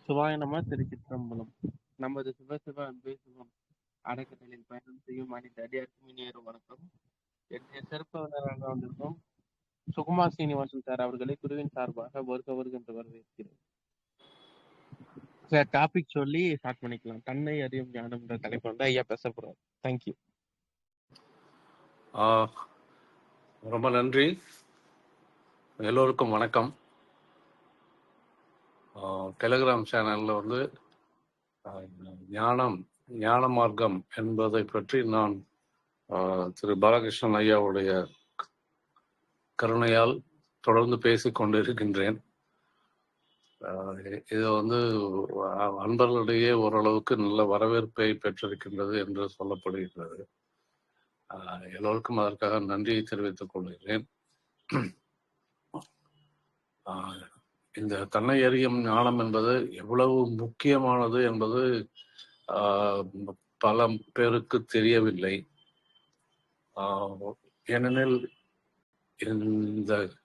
சிவாய நம. திருச்சிற்றம்பலம். நமது சிவசிவ அன்பே சிவம் அறக்கட்டளையில் பயணம் செய்யும் அனைத்து அடியாருக்கும் இனியரும் வணக்கம். என்னுடைய சிறப்பு விருந்தினராக வந்திருக்கும் சுகுமார் சீனிவாசன் சார் அவர்களை குருவின் சார்பாக வருக என்று வரவேற்கிறேன். சார் டாபிக் சொல்லி ஸ்டார்ட் பண்ணிக்கலாம். தன்னை அறியும் ஞானம் என்ற தலைப்பு வந்து ஐயா பேச போறார். தேங்க்யூ. ரொம்ப நன்றி. எல்லோருக்கும் வணக்கம். டெலிகிராம் சேனலில் வந்து ஞான மார்க்கம் என்பதை பற்றி நான் திரு பாலகிருஷ்ணன் ஐயாவுடைய கருணையால் தொடர்ந்து பேசிக் கொண்டிருக்கின்றேன். இது வந்து அன்பர்களிடையே ஓரளவுக்கு நல்ல வரவேற்பை பெற்றிருக்கின்றது என்று சொல்லப்படுகின்றது. எல்லோருக்கும் அதற்காக நன்றியை தெரிவித்துக் கொள்கிறேன். இந்த தன்னை அறியும் ஞானம் என்பது எவ்வளவு முக்கியமானது என்பது பல பேருக்கு தெரியவில்லை. ஏனெனில்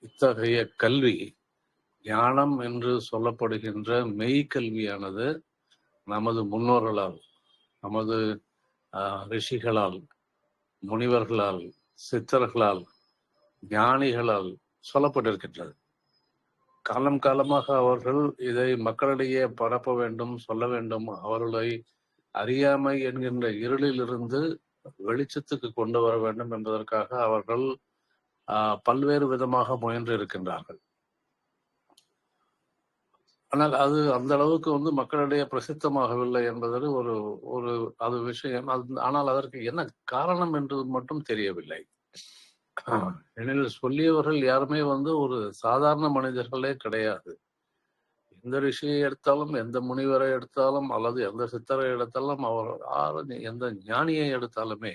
இத்தகைய கல்வி, ஞானம் என்று சொல்லப்படுகின்ற மெய் கல்வியானது நமது முன்னோர்களால், நமது ரிஷிகளால், முனிவர்களால், சித்தர்களால், ஞானிகளால் சொல்லப்பட்டிருக்கின்றது. காலம் காலமாக அவர்கள் இதை மக்களிடையே பரப்ப வேண்டும், சொல்ல வேண்டும். அவர்களை அறியாமை என்கின்ற இருளிலிருந்து வெளிச்சத்துக்கு கொண்டு வர வேண்டும் என்பதற்காக அவர்கள் பல்வேறு விதமாக முயன்று இருக்கின்றார்கள். ஆனால் அது அந்த அளவுக்கு வந்து மக்களிடையே பிரசித்தமாகவில்லை என்பது ஒரு அது விஷயம். ஆனால் அதற்கு என்ன காரணம் என்று மட்டும் தெரியவில்லை. ஏனெனில் சொல்லியவர்கள் யாருமே வந்து ஒரு சாதாரண மனிதர்களே கிடையாது. எந்த ரிஷியை எடுத்தாலும், எந்த முனிவரை எடுத்தாலும், அல்லது எந்த சித்தரை எடுத்தாலும், எந்த ஞானியை எடுத்தாலுமே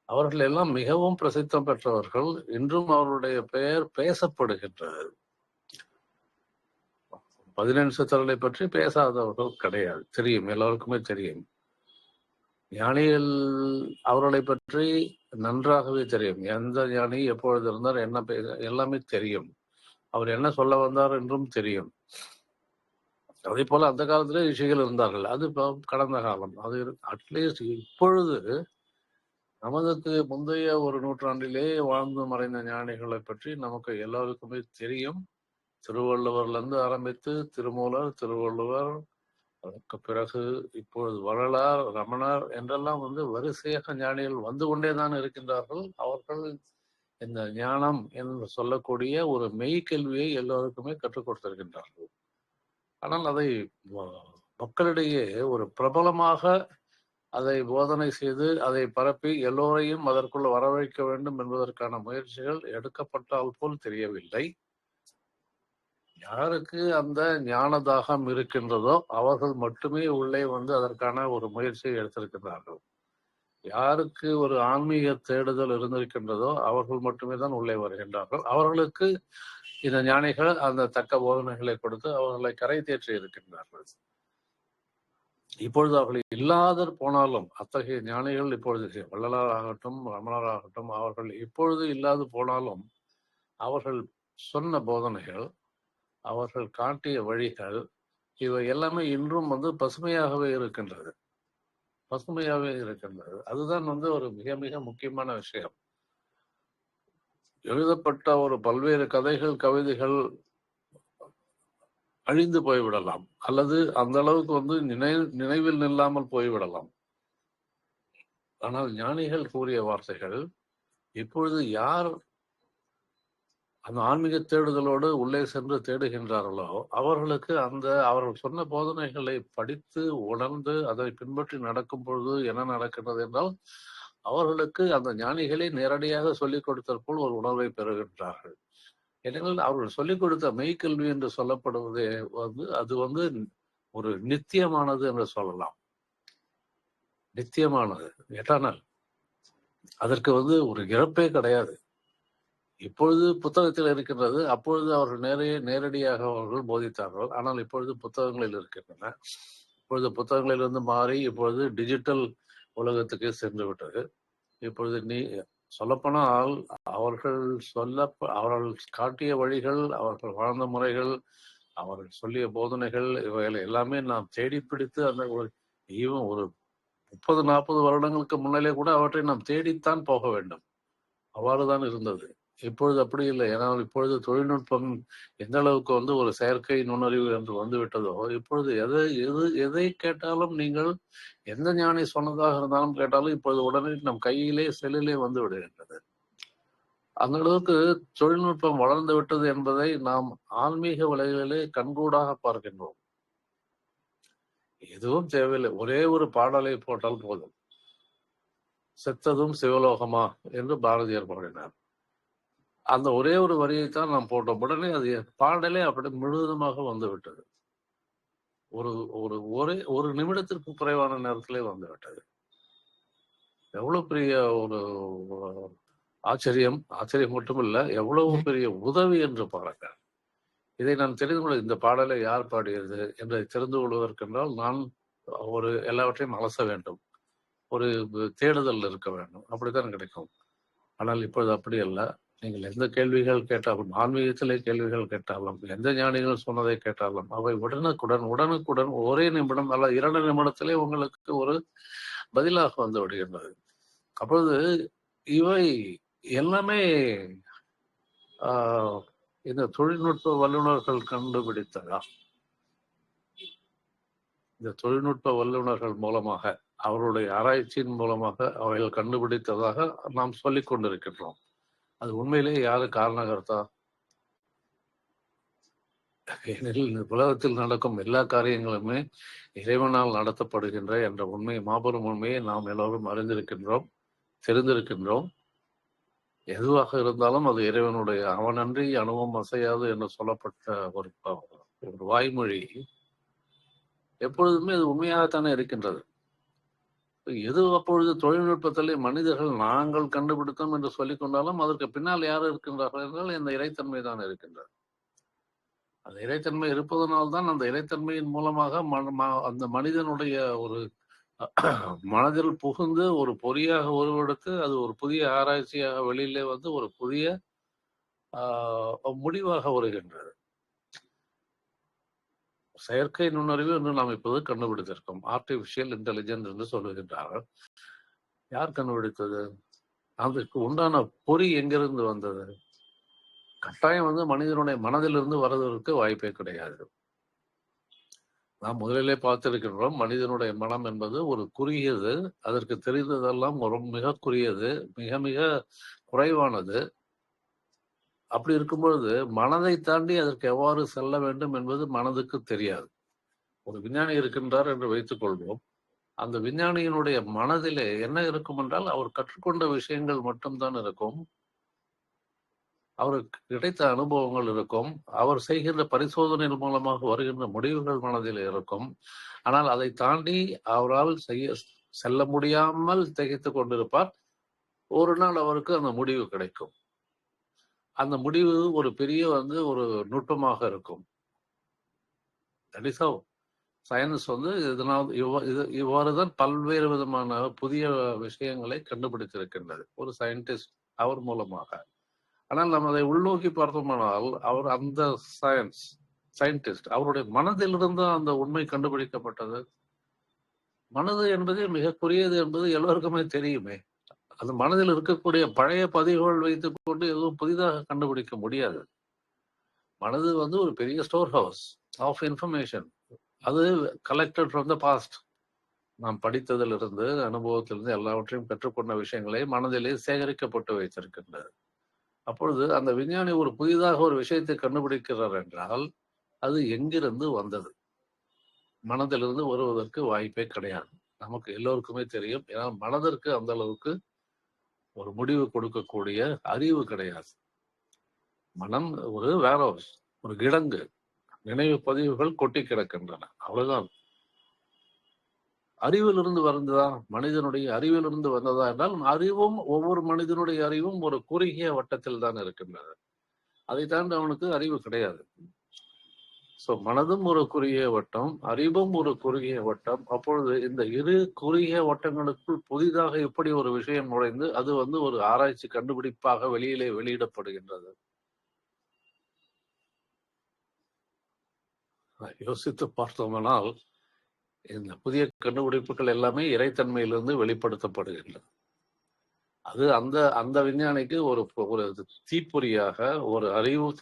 அவர்கள் எல்லாம் மிகவும் பிரசித்தம் பெற்றவர்கள். இன்றும் அவருடைய பெயர் பேசப்படுகின்றது. 17 சித்தர்களை பற்றி பேசாதவர்கள் கிடையாது. தெரியும், எல்லோருக்குமே தெரியும். ஞானிகள் அவர்களை பற்றி நன்றாகவே தெரியும். எந்த ஞானி எப்பொழுது இருந்தார், என்ன எல்லாமே தெரியும். அவர் என்ன சொல்ல வந்தார் என்றும் தெரியும். அதே போல அந்த காலத்திலே ரிஷிகள் இருந்தார்கள். அது கடந்த காலம். அது அட்லீஸ்ட் இப்பொழுது நமக்கு முந்தைய ஒரு நூற்றாண்டிலே வாழ்ந்து மறைந்த ஞானிகளை பற்றி நமக்கு எல்லோருக்குமே தெரியும். திருவள்ளுவர்லேருந்து ஆரம்பித்து திருவள்ளுவர், அதற்கு பிறகு இப்பொழுது வள்ளலார், ரமணர் என்றெல்லாம் வந்து வரிசையாக ஞானிகள் வந்து கொண்டேதான் இருக்கின்றார்கள். அவர்கள் இந்த ஞானம் என்று சொல்லக்கூடிய ஒரு மெய் கல்வியை எல்லோருக்குமே கற்றுக் கொடுத்திருக்கின்றார்கள். ஆனால் அதை மக்களிடையே ஒரு பிரபலமாக அதை போதனை செய்து அதை பரப்பி எல்லோரையும் அதற்குள்ள வரவழைக்க வேண்டும் என்பதற்கான முயற்சிகள் எடுக்கப்பட்டால் போல் தெரியவில்லை. யாருக்கு அந்த ஞான தாகம் இருக்கின்றதோ அவர்கள் மட்டுமே உள்ளே வந்து அதற்கான ஒரு முயற்சியை எடுத்திருக்கிறார்கள். யாருக்கு ஒரு ஆன்மீக தேடுதல் இருந்திருக்கின்றதோ அவர்கள் மட்டுமே தான் உள்ளே வருகின்றார்கள். அவர்களுக்கு இந்த ஞானிகள் அந்த தக்க போதனைகளை கொடுத்து அவர்களை கரை தேற்றி இருக்கின்றார்கள். இப்பொழுது அவர்கள் இல்லாத போனாலும், அத்தகைய ஞானிகள் இப்பொழுது வள்ளலார் ஆகட்டும், ரமணர் ஆகட்டும், அவர்கள் இப்பொழுது இல்லாது போனாலும் அவர்கள் சொன்ன போதனைகள், அவர்கள் காட்டிய வழிகள், இவை எல்லாமே இன்றும் வந்து பசுமையாகவே இருக்கின்றது. அதுதான் வந்து ஒரு மிக மிக முக்கியமான விஷயம். எழுதப்பட்ட ஒரு பல்வேறு கதைகள், கவிதைகள் அழிந்து போய்விடலாம், அல்லது அந்த அளவுக்கு வந்து நினைவில் நில்லாமல் போய்விடலாம். ஆனால் ஞானிகள் கூறிய வார்த்தைகள் இப்பொழுது யார் அந்த ஆன்மீக தேடுதலோடு உள்ளே சென்று தேடுகின்றார்களோ அவர்களுக்கு அவர்கள் சொன்ன போதனைகளை படித்து உணர்ந்து அதை பின்பற்றி நடக்கும் பொழுது என்ன நடக்கின்றது என்றால் அவர்களுக்கு அந்த ஞானிகளை நேரடியாக சொல்லிக் கொடுத்தற்போல் ஒரு உணர்வை பெறுகின்றார்கள். ஏனெனில் அவர்கள் சொல்லிக் கொடுத்த மெய்க்கல்வி என்று சொல்லப்படுவதே வந்து அது வந்து ஒரு நித்தியமானது என்று சொல்லலாம். நித்தியமானது, எட்டர்னல். அதற்கு வந்து ஒரு இறப்பே கிடையாது. இப்பொழுது புத்தகத்தில் இருக்கின்றது, அப்பொழுது அவர்கள் நேரடியாக அவர்கள் போதித்தார்கள். ஆனால் இப்பொழுது புத்தகங்களில் இருக்கின்றன. இப்பொழுது புத்தகங்களிலிருந்து மாறி இப்பொழுது டிஜிட்டல் உலகத்துக்கு சென்று விட்டது. இப்பொழுது சொல்லப்போனால் அவர்கள் காட்டிய வழிகள், அவர்கள் வாழ்ந்த முறைகள், அவர்கள் சொல்லிய போதனைகள் இவைகளை எல்லாமே நாம் தேடி பிடித்து அந்த ஒரு 30-40 வருடங்களுக்கு முன்னாலே கூட அவற்றை நாம் தேடித்தான் போக வேண்டும். அவ்வாறுதான் இருந்தது. இப்பொழுது அப்படி இல்லை. ஏன்னா இப்பொழுது தொழில்நுட்பம் எந்த அளவுக்கு ஒரு செயற்கை நுண்ணறிவு என்று வந்து விட்டதோ, இப்பொழுது எதை கேட்டாலும் நீங்கள் எந்த ஞானி சொன்னதாக இருந்தாலும் கேட்டாலும் இப்பொழுது உடனே நம் கையிலே செல்லிலே வந்து விடுகின்றது. அந்த அளவுக்கு தொழில்நுட்பம் வளர்ந்து விட்டது என்பதை நாம் ஆன்மீக வழிகளிலே கண்கூடாக பார்க்கின்றோம். எதுவும் தேவையில்லை, ஒரே ஒரு பாடலை போட்டால் போதும். செத்ததும் சிவலோகமா என்று பாரதியார் பாடினார். அந்த ஒரே ஒரு வரியைத்தான் நாம் போட்டோம். உடனே அது பாடலே அப்படி முழுவதுமாக வந்து விட்டது. ஒரு நிமிடத்திற்கு குறைவான நேரத்திலே வந்து விட்டது. எவ்வளவு பெரிய ஒரு ஆச்சரியம் மட்டும் இல்ல, எவ்வளவு பெரிய உதவி என்று பாருங்க. இதை நான் தெரிந்து கொள்ள, இந்த பாடலை யார் பாடியது என்று தெரிந்து கொள்வதற்கென்றால் நான் எல்லாவற்றையும் அலச வேண்டும், ஒரு தேடுதல் இருக்க வேண்டும், அப்படித்தான் கிடைக்கும். ஆனால் இப்பொழுது அப்படி அல்ல. நீங்கள் எந்த கேள்விகள் கேட்டாலும், ஆன்மீகத்திலே கேள்விகள் கேட்டாலும், எந்த ஞானிகள் சொன்னதை கேட்டாலும் அவை உடனுக்குடன் ஒரே நிமிடம் அல்ல 2 நிமிடத்திலே உங்களுக்கு ஒரு பதிலாக வந்து விடுகின்றது. அப்பொழுது இவை எல்லாமே இந்த தொழில்நுட்ப வல்லுநர்கள் கண்டுபிடித்ததா? இந்த தொழில்நுட்ப வல்லுநர்கள் மூலமாக, அவருடைய ஆராய்ச்சியின் மூலமாக அவைகள் கண்டுபிடித்ததாக நாம் சொல்லிக் கொண்டிருக்கின்றோம். அது உண்மையிலேயே யாரு காரணகர்த்தா? ஏனெனில் இந்த உலகத்தில் நடக்கும் எல்லா காரியங்களுமே இறைவனால் நடத்தப்படுகின்ற என்ற உண்மை, மாபெரும் உண்மையை நாம் எல்லோரும் அறிந்திருக்கின்றோம், தெரிந்திருக்கின்றோம். எதுவாக இருந்தாலும் அது இறைவனுடைய, அவனன்றி அணுவும் அசையாது என்று சொல்லப்பட்ட ஒரு வாய்மொழி எப்பொழுதுமே அது உண்மையாகத்தானே இருக்கின்றது. எது அப்பொழுது தொழில்நுட்பத்திலே மனிதர்கள் நாங்கள் கண்டுபிடித்தோம் என்று சொல்லிக் கொண்டாலும் அதற்கு பின்னால் யார் இருக்கின்றார்கள் என்றால் இந்த இறைத்தன்மை தான் இருக்கின்றது. அந்த இறைத்தன்மை இருப்பதனால்தான் அந்த இறைத்தன்மையின் மூலமாக அந்த மனிதனுடைய ஒரு மனதில் புகுந்து ஒரு பொறியாக உருவெடுத்து அது ஒரு புதிய ஆராய்ச்சியாக வெளியிலே வந்து ஒரு புதிய முடிவாக வருகின்றது. செயற்கை நுண்ணறிவு என்று நாம் இப்போது கண்டுபிடித்திருக்கோம். ஆர்டிபிஷியல் இன்டெலிஜென்ஸ் என்று சொல்லுகின்றார்கள். யார் கண்டுபிடித்தது? அதற்கு உண்டான பொறி எங்கிருந்து வந்தது? கட்டாயம் மனிதனுடைய மனதிலிருந்து வருவதற்கு வாய்ப்பே கிடையாது. நாம் முதலிலே பார்த்திருக்கின்றோம், மனிதனுடைய மனம் என்பது ஒரு குறுகியது, அதற்கு தெரிந்ததெல்லாம் மிக குறுகியது, மிக மிக குறைவானது. அப்படி இருக்கும்பொழுது மனதை தாண்டி அதற்கு எவ்வாறு செல்ல வேண்டும் என்பது மனதுக்கு தெரியாது. ஒரு விஞ்ஞானி இருக்கின்றார் என்று வைத்துக் கொள்வோம். அந்த விஞ்ஞானியினுடைய மனதிலே என்ன இருக்கும் என்றால் அவர் கற்றுக்கொண்ட விஷயங்கள் மட்டும்தான் இருக்கும், அவருக்கு கிடைத்த அனுபவங்கள் இருக்கும், அவர் செய்கின்ற பரிசோதனைகள் மூலமாக வருகின்ற முடிவுகள் மனதில் இருக்கும். ஆனால் அதை தாண்டி அவரால் செல்ல முடியாமல் திகைத்துக் கொண்டிருப்பார். ஒரு நாள் அவருக்கு அந்த முடிவு கிடைக்கும். அந்த முடிவு ஒரு பெரிய ஒரு நுட்பமாக இருக்கும். சயின்ஸ் இதனால் இவ்வாறுதான் பல்வேறு விதமான புதிய விஷயங்களை கண்டுபிடித்திருக்கின்றது ஒரு சயின்டிஸ்ட் அவர் மூலமாக. ஆனால் நம்ம அதை உள்நோக்கி பார்த்தோமானால் அவர் அந்த சயின்டிஸ்ட் அவருடைய மனதிலிருந்து அந்த உண்மை கண்டுபிடிக்கப்பட்டது. மனது என்பது மிக குறையது என்பது எல்லோருக்குமே தெரியுமே. அந்த மனதில் இருக்கக்கூடிய பழைய பதிவுகள் வைத்துக் கொண்டு எதுவும் புதிதாக கண்டுபிடிக்க முடியாது. மனது ஒரு பெரிய ஸ்டோர் ஹவுஸ் ஆஃப் இன்ஃபர்மேஷன். அது கலெக்டட் ஃப்ரம் த பாஸ்ட். நாம் படித்ததிலிருந்து, அனுபவத்திலிருந்து எல்லாவற்றையும் பெற்றுக்கொண்ட விஷயங்களை மனதிலே சேகரிக்கப்பட்டு வைத்திருக்கின்றது. அப்பொழுது அந்த விஞ்ஞானி ஒரு புதிதாக ஒரு விஷயத்தை கண்டுபிடிக்கிறார் என்றால் அது எங்கிருந்து வந்தது? மனதிலிருந்து வருவதற்கு வாய்ப்பே கிடையாது. நமக்கு எல்லோருக்குமே தெரியும். ஏன்னா மனதிற்கு அந்த அளவுக்கு ஒரு முடிவு கொடுக்கக்கூடிய அறிவு கிடையாது. மனம் ஒரு வேர்ஹவுஸ், ஒரு கிடங்கு, நினைவு பதிவுகள் கொட்டி கிடக்கின்றன, அவ்வளவுதான். அறிவிலிருந்து வந்ததா? மனிதனுடைய அறிவிலிருந்து வந்ததா என்றால் அறிவும், ஒவ்வொரு மனிதனுடைய அறிவும் ஒரு குறுகிய வட்டத்தில் தான் இருக்கின்றது. அதை தாண்டி அவனுக்கு அறிவு கிடையாது. சோ மனதும் ஒரு குறுகிய வட்டம், அறிவும் ஒரு குறுகிய வட்டம். அப்பொழுது இந்த இரு குறுகிய வட்டங்களுக்குள் புதிதாக எப்படி ஒரு விஷயம் நுழைந்து அது ஒரு ஆராய்ச்சி கண்டுபிடிப்பாக வெளியிலே வெளியிடப்படுகின்றது. யோசித்து பார்த்தோம்னால் இந்த புதிய கண்டுபிடிப்புகள் எல்லாமே இறைத்தன்மையிலிருந்து வெளிப்படுத்தப்படுகின்றன. அது அந்த அந்த விஞ்ஞானிக்கு ஒரு ஒரு தீப்பொறியாக, ஒரு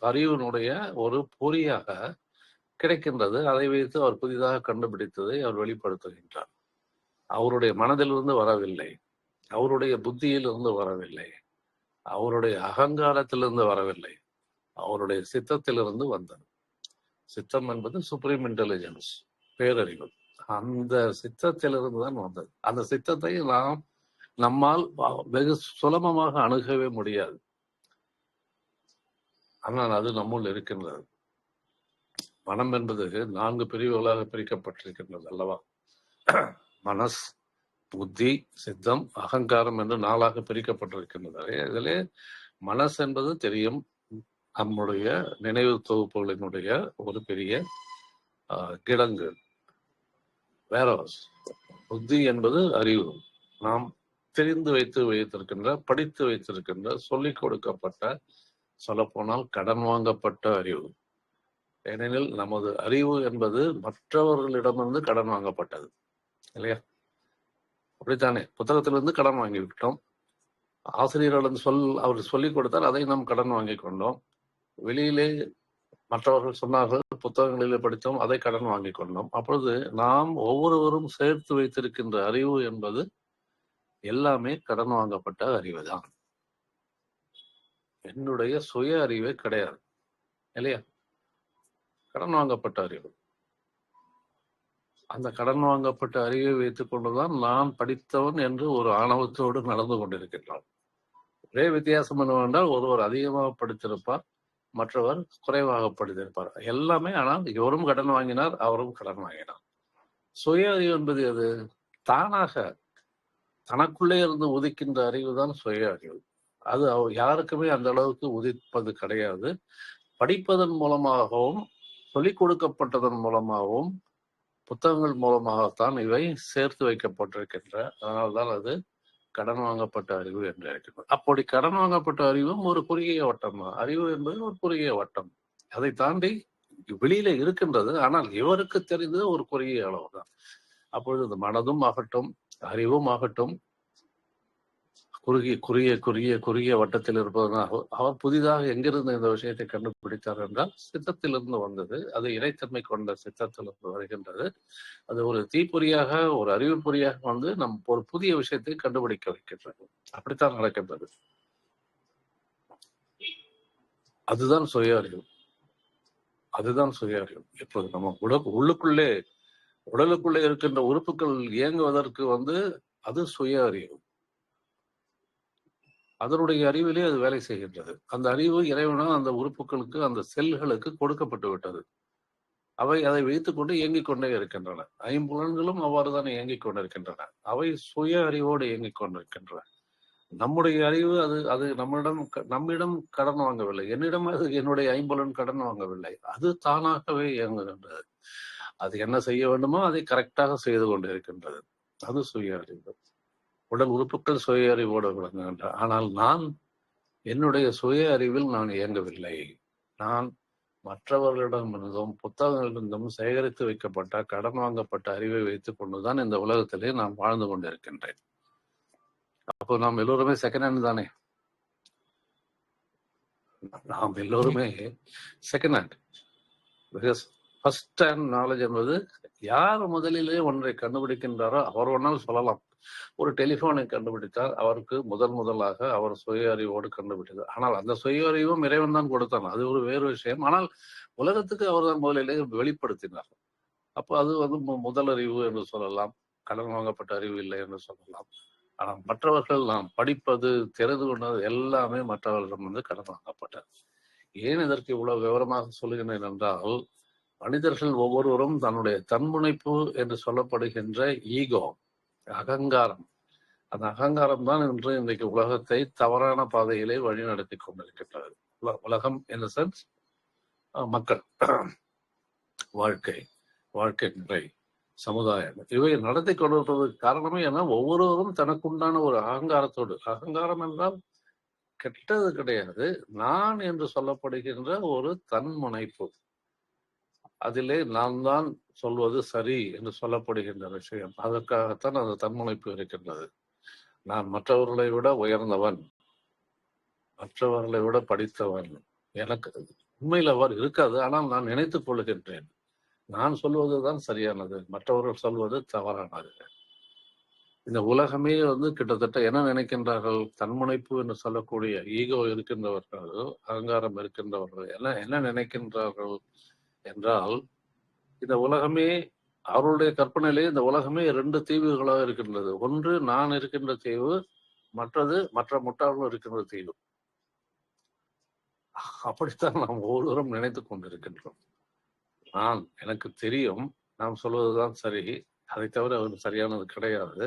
அறிவினுடைய ஒரு பொறியாக கிடைக்கின்றது. அதை வைத்து அவர் புதிதாக கண்டுபிடித்ததை அவர் வெளிப்படுத்துகின்றார். அவருடைய மனதிலிருந்து வரவில்லை, அவருடைய புத்தியிலிருந்து வரவில்லை, அவருடைய அகங்காரத்திலிருந்து வரவில்லை, அவருடைய சித்தத்திலிருந்து வந்தது. சித்தம் என்பது சுப்ரீம் இன்டெலிஜென்ஸ், பேரறிவு. அந்த சித்தத்திலிருந்து தான் வந்தது. அந்த சித்தத்தை நம்மால் வெகு சுலபமாக அணுகவே முடியாது. ஆனால் அது நம்முள் இருக்கின்றது. மனம் என்பது 4 பிரிவுகளாக பிரிக்கப்பட்டிருக்கின்றது அல்லவா? மனஸ், புத்தி, சித்தம், அகங்காரம் என்று 4ஆக பிரிக்கப்பட்டிருக்கின்றது. இதிலே மனஸ் என்பது தெரியும், நம்முடைய நினைவு தொகுப்புகளினுடைய ஒரு பெரிய கிடங்கு, வேரோஸ். புத்தி என்பது அறிவு, நாம் தெரிந்து வைத்திருக்கின்ற, படித்து வைத்திருக்கின்ற, சொல்லிக் கொடுக்கப்பட்ட, சொல்லப்போனால் கடன் வாங்கப்பட்ட அறிவு. ஏனெனில் நமது அறிவு என்பது மற்றவர்களிடமிருந்து கடன் வாங்கப்பட்டது இல்லையா? அப்படித்தானே? புத்தகத்திலிருந்து கடன் வாங்கிவிட்டோம், ஆசிரியர்களிடம் அவர் சொல்லிக் கொடுத்தால் அதை நாம் கடன் வாங்கி கொண்டோம், வெளியிலே மற்றவர்கள் சொன்னார்கள், புத்தகங்களிலே படித்தோம், அதை கடன் வாங்கி கொண்டோம். அப்பொழுது நாம் ஒவ்வொருவரும் சேர்த்து வைத்திருக்கின்ற அறிவு என்பது எல்லாமே கடன் வாங்கப்பட்ட அறிவு தான். என்னுடைய சுய அறிவே கிடையாது இல்லையா? கடன் வாங்கப்பட்ட அறிவு. அந்த கடன் வாங்கப்பட்ட அறிவை வைத்துக் கொண்டுதான் நான் படித்தவன் என்று ஒரு ஆணவத்தோடு நடந்து கொண்டிருக்கின்றான். ஒரே வித்தியாசம் என்னவென்றால், ஒருவர் அதிகமாக படித்திருப்பார், மற்றவர் குறைவாக படித்திருப்பார், எல்லாமே. ஆனால் இவரும் கடன் வாங்கினார், அவரும் கடன் வாங்கினார். சுய அறிவு என்பது எது? தானாக தனக்குள்ளே இருந்து உதிக்கின்ற அறிவு தான் சுய அறிவு. அது யாருக்குமே அந்த அளவுக்கு உதிப்பது கிடையாது. படிப்பதன் மூலமாகவும், சொல்லிக் கொடுக்கப்பட்டதன் மூலமாகவும், புத்தகங்கள் மூலமாகத்தான் இவை சேர்த்து வைக்கப்பட்டிருக்கின்ற. அதனால்தான் அது கடன் வாங்கப்பட்ட அறிவு என்று இருக்கிறது. அப்படி கடன் வாங்கப்பட்ட அறிவும் ஒரு குறுகிய வட்டம் தான். அறிவு என்பது ஒரு குறுகிய வட்டம், அதை தாண்டி வெளியில இருக்கின்றது. ஆனால் இவருக்கு தெரிந்தது ஒரு குறுகிய அளவு தான். அப்பொழுது மனதும் ஆகட்டும், அறிவும் ஆகட்டும், குறுகிய வட்டத்தில் இருப்பதனாக அவர் புதிதாக எங்கிருந்து இந்த விஷயத்தை கண்டுபிடித்தார் என்றால் சித்தத்திலிருந்து வந்தது. அது இறைத்தன்மை கொண்ட சித்தத்திலிருந்து வருகின்றது. அது ஒரு தீப்பொறியாக, ஒரு அறிவு பொறியாக வந்து நம் ஒரு புதிய விஷயத்தை கண்டுபிடிக்க வைக்கின்றது. அப்படித்தான் நடக்கின்றது. அதுதான் சுய அறிவு. அதுதான் சுய அறிவு. இப்போது நம்ம உடலுக்குள்ளே இருக்கின்ற உறுப்புகள் இயங்குவதற்கு வந்து அது சுய அறிவு. அதனுடைய அறிவிலே அது வேலை செய்கின்றது. அந்த அறிவு இறைவனால் அந்த உறுப்புகளுக்கு, அந்த செல்களுக்கு கொடுக்கப்பட்டு விட்டது. அவை அதை வைத்துக் கொண்டு இயங்கிக் கொண்டே இருக்கின்றன. 5 புலன்களும் அவ்வாறுதான் இயங்கிக் கொண்டிருக்கின்றன. அவை சுய அறிவோடு இயங்கிக் கொண்டிருக்கின்றன. நம்முடைய அறிவு அது நம்மிடம் கடன் வாங்கவில்லை. என்னிடம் அது என்னுடைய 5 புலன் கடன் வாங்கவில்லை. அது தானாகவே இயங்குகின்றது. அது என்ன செய்ய வேண்டுமோ அதை கரெக்டாக செய்து கொண்டு இருக்கின்றது. அது சுய அறிவு. உடல் உறுப்புகள் சுய அறிவோடு விளங்குகின்றன. ஆனால் நான் என்னுடைய சுய அறிவில் நான் இயங்கவில்லை. நான் மற்றவர்களிடமிருந்தும் புத்தகங்களிலிருந்தும் சேகரித்து வைக்கப்பட்ட, கடன் வாங்கப்பட்ட அறிவை வைத்துக் கொண்டுதான் இந்த உலகத்திலே நான் வாழ்ந்து கொண்டிருக்கின்றேன். அப்போ நாம் எல்லோருமே செகண்ட் ஹேண்ட் தானே? நாம் எல்லோருமே second hand. First hand knowledge என்பது யார் முதலிலே ஒன்றை கண்டுபிடிக்கின்றாரோ அவர் ஒன்றால் சொல்லலாம். ஒரு டெலிபோனை கண்டுபிடித்தார், அவருக்கு முதலாக அவர் சுய அறிவோடு கண்டுபிடித்தார். ஆனால் அந்த சுய அறிவும் இறைவன் தான் கொடுத்தான், அது ஒரு வேறு விஷயம். ஆனால் உலகத்துக்கு அவர் தான் முதலிலே வெளிப்படுத்தினார். அப்போ அது வந்து முதல் அறிவு என்று சொல்லலாம், கடன் வாங்கப்பட்ட அறிவு இல்லை என்று சொல்லலாம். ஆனால் மற்றவர்கள் நாம் படிப்பது, தெரிந்து கொண்டது எல்லாமே மற்றவர்களிடம் வந்து கடன் வாங்கப்பட்டது. ஏன் இதற்கு இவ்வளவு விவரமாக சொல்லுகிறேன் என்றால், மனிதர்கள் ஒவ்வொருவரும் தன்னுடைய தன்முனைப்பு என்று சொல்லப்படுகின்ற ஈகோ, அகங்காரம், அந்த அகங்காரம் தான் இன்றைக்கு உலகத்தை தவறான பாதையிலே வழி நடத்தி கொண்டிருக்கின்றது. உலகம் in the sense மக்கள், வாழ்க்கை முறை, சமுதாயம், இவை நடத்தி கொண்டிருப்பதற்கு காரணமே என்ன? ஒவ்வொருவரும் தனக்குண்டான ஒரு அகங்காரத்தோடு. அகங்காரம் என்றால் கெட்டது கிடையாது, நான் என்று சொல்லப்படுகின்ற ஒரு தன்முனைப்பு. அதிலே நான் தான் சொல்வது சரி என்று சொல்லப்படுகின்ற விஷயம். அதற்காகத்தான் அந்த தன்முனைப்பு இருக்கின்றது. நான் மற்றவர்களை விட உயர்ந்தவன், மற்றவர்களை விட படித்தவன், எனக்கு உண்மையில் அவ்வாறு இருக்காது. ஆனால் நான் நினைத்துக் கொள்கின்றேன், நான் சொல்வதுதான் சரியானது, மற்றவர்கள் சொல்வது தவறானது. இந்த உலகமே கிட்டத்தட்ட என்ன நினைக்கின்றார்கள்? தன்முனைப்பு என்று சொல்லக்கூடிய ஈகோ இருக்கின்றவர்கள், அகங்காரம் இருக்கின்றவர்கள் என்ன நினைக்கின்றார்கள் என்றால், இந்த உலகமே அவருடைய கற்பனையிலே இந்த உலகமே 2 தீவுகளாக இருக்கின்றது. ஒன்று நான் இருக்கின்ற தீவு, மற்றது மற்ற முட்டாள்கள் இருக்கின்ற தீவு. அப்படித்தான் நாம் ஒவ்வொருவரும் நினைத்துக் கொண்டிருக்கின்றோம். எனக்கு தெரியும், நாம் சொல்வதுதான் சரி, அதை தவிர அது சரியானது கிடையாது,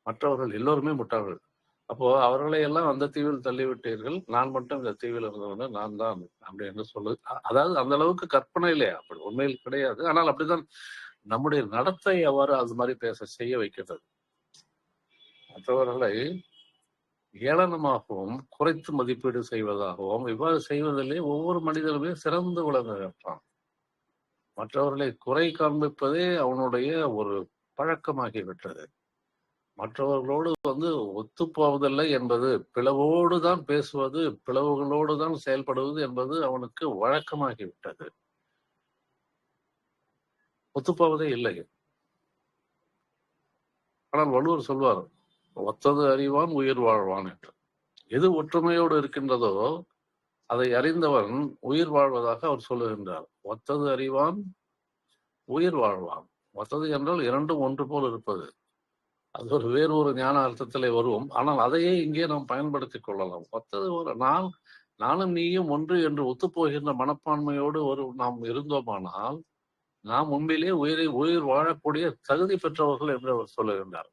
மற்றவர்கள் எல்லோருமே முட்டாள்கள். அப்போ அவர்களை எல்லாம் அந்த தீவில் தள்ளிவிட்டீர்கள், நான் மட்டும் இந்த தீவில் இருந்தவன நான் தான் அப்படி என்று சொல்லுது. அதாவது அந்த அளவுக்கு கற்பனையிலே, அப்படி உண்மையில் கிடையாது. ஆனால் அப்படிதான் நம்முடைய நடத்தை அவ்வாறு அது மாதிரி செய்ய வைக்கிறது. மற்றவர்களை ஏளனமாகவும் குறைத்து மதிப்பீடு செய்வதாகவும் இவ்வாறு செய்வதிலே ஒவ்வொரு மனிதனுமே சிறந்து விளங்குகின்றான். மற்றவர்களை குறை காண்பிப்பதே அவனுடைய ஒரு பழக்கமாகிவிட்டது. மற்றவர்களோடு ஒத்துப்போவதில்லை என்பது, பிளவோடு தான் பேசுவது, பிளவுகளோடு தான் செயல்படுவது என்பது அவனுக்கு வழக்கமாகிவிட்டது. ஒத்துப்போவதே இல்லை. ஆனால் வள்ளுவர் சொல்வார், ஒத்தது அறிவான் உயிர் வாழ்வான் என்று. எது ஒற்றுமையோடு இருக்கின்றதோ அதை அறிந்தவன் உயிர் வாழ்வதாக அவர் சொல்லுகின்றார். ஒத்தது அறிவான் உயிர் வாழ்வான். ஒத்தது என்றால் இரண்டும் ஒன்று போல் இருப்பது. அது வேறு ஒரு ஞான அர்த்தத்திலே வருவோம். ஆனால் அதையே இங்கே நாம் பயன்படுத்திக் கொள்ளலாம். ஒத்தது நானும் நீயும் ஒன்று என்று ஒத்துப்போகின்ற மனப்பான்மையோடு நாம் இருந்தோமானால் நாம் உண்மையிலே உயிர் வாழக்கூடிய தகுதி பெற்றவர்கள் என்று அவர் சொல்லுகின்றார்.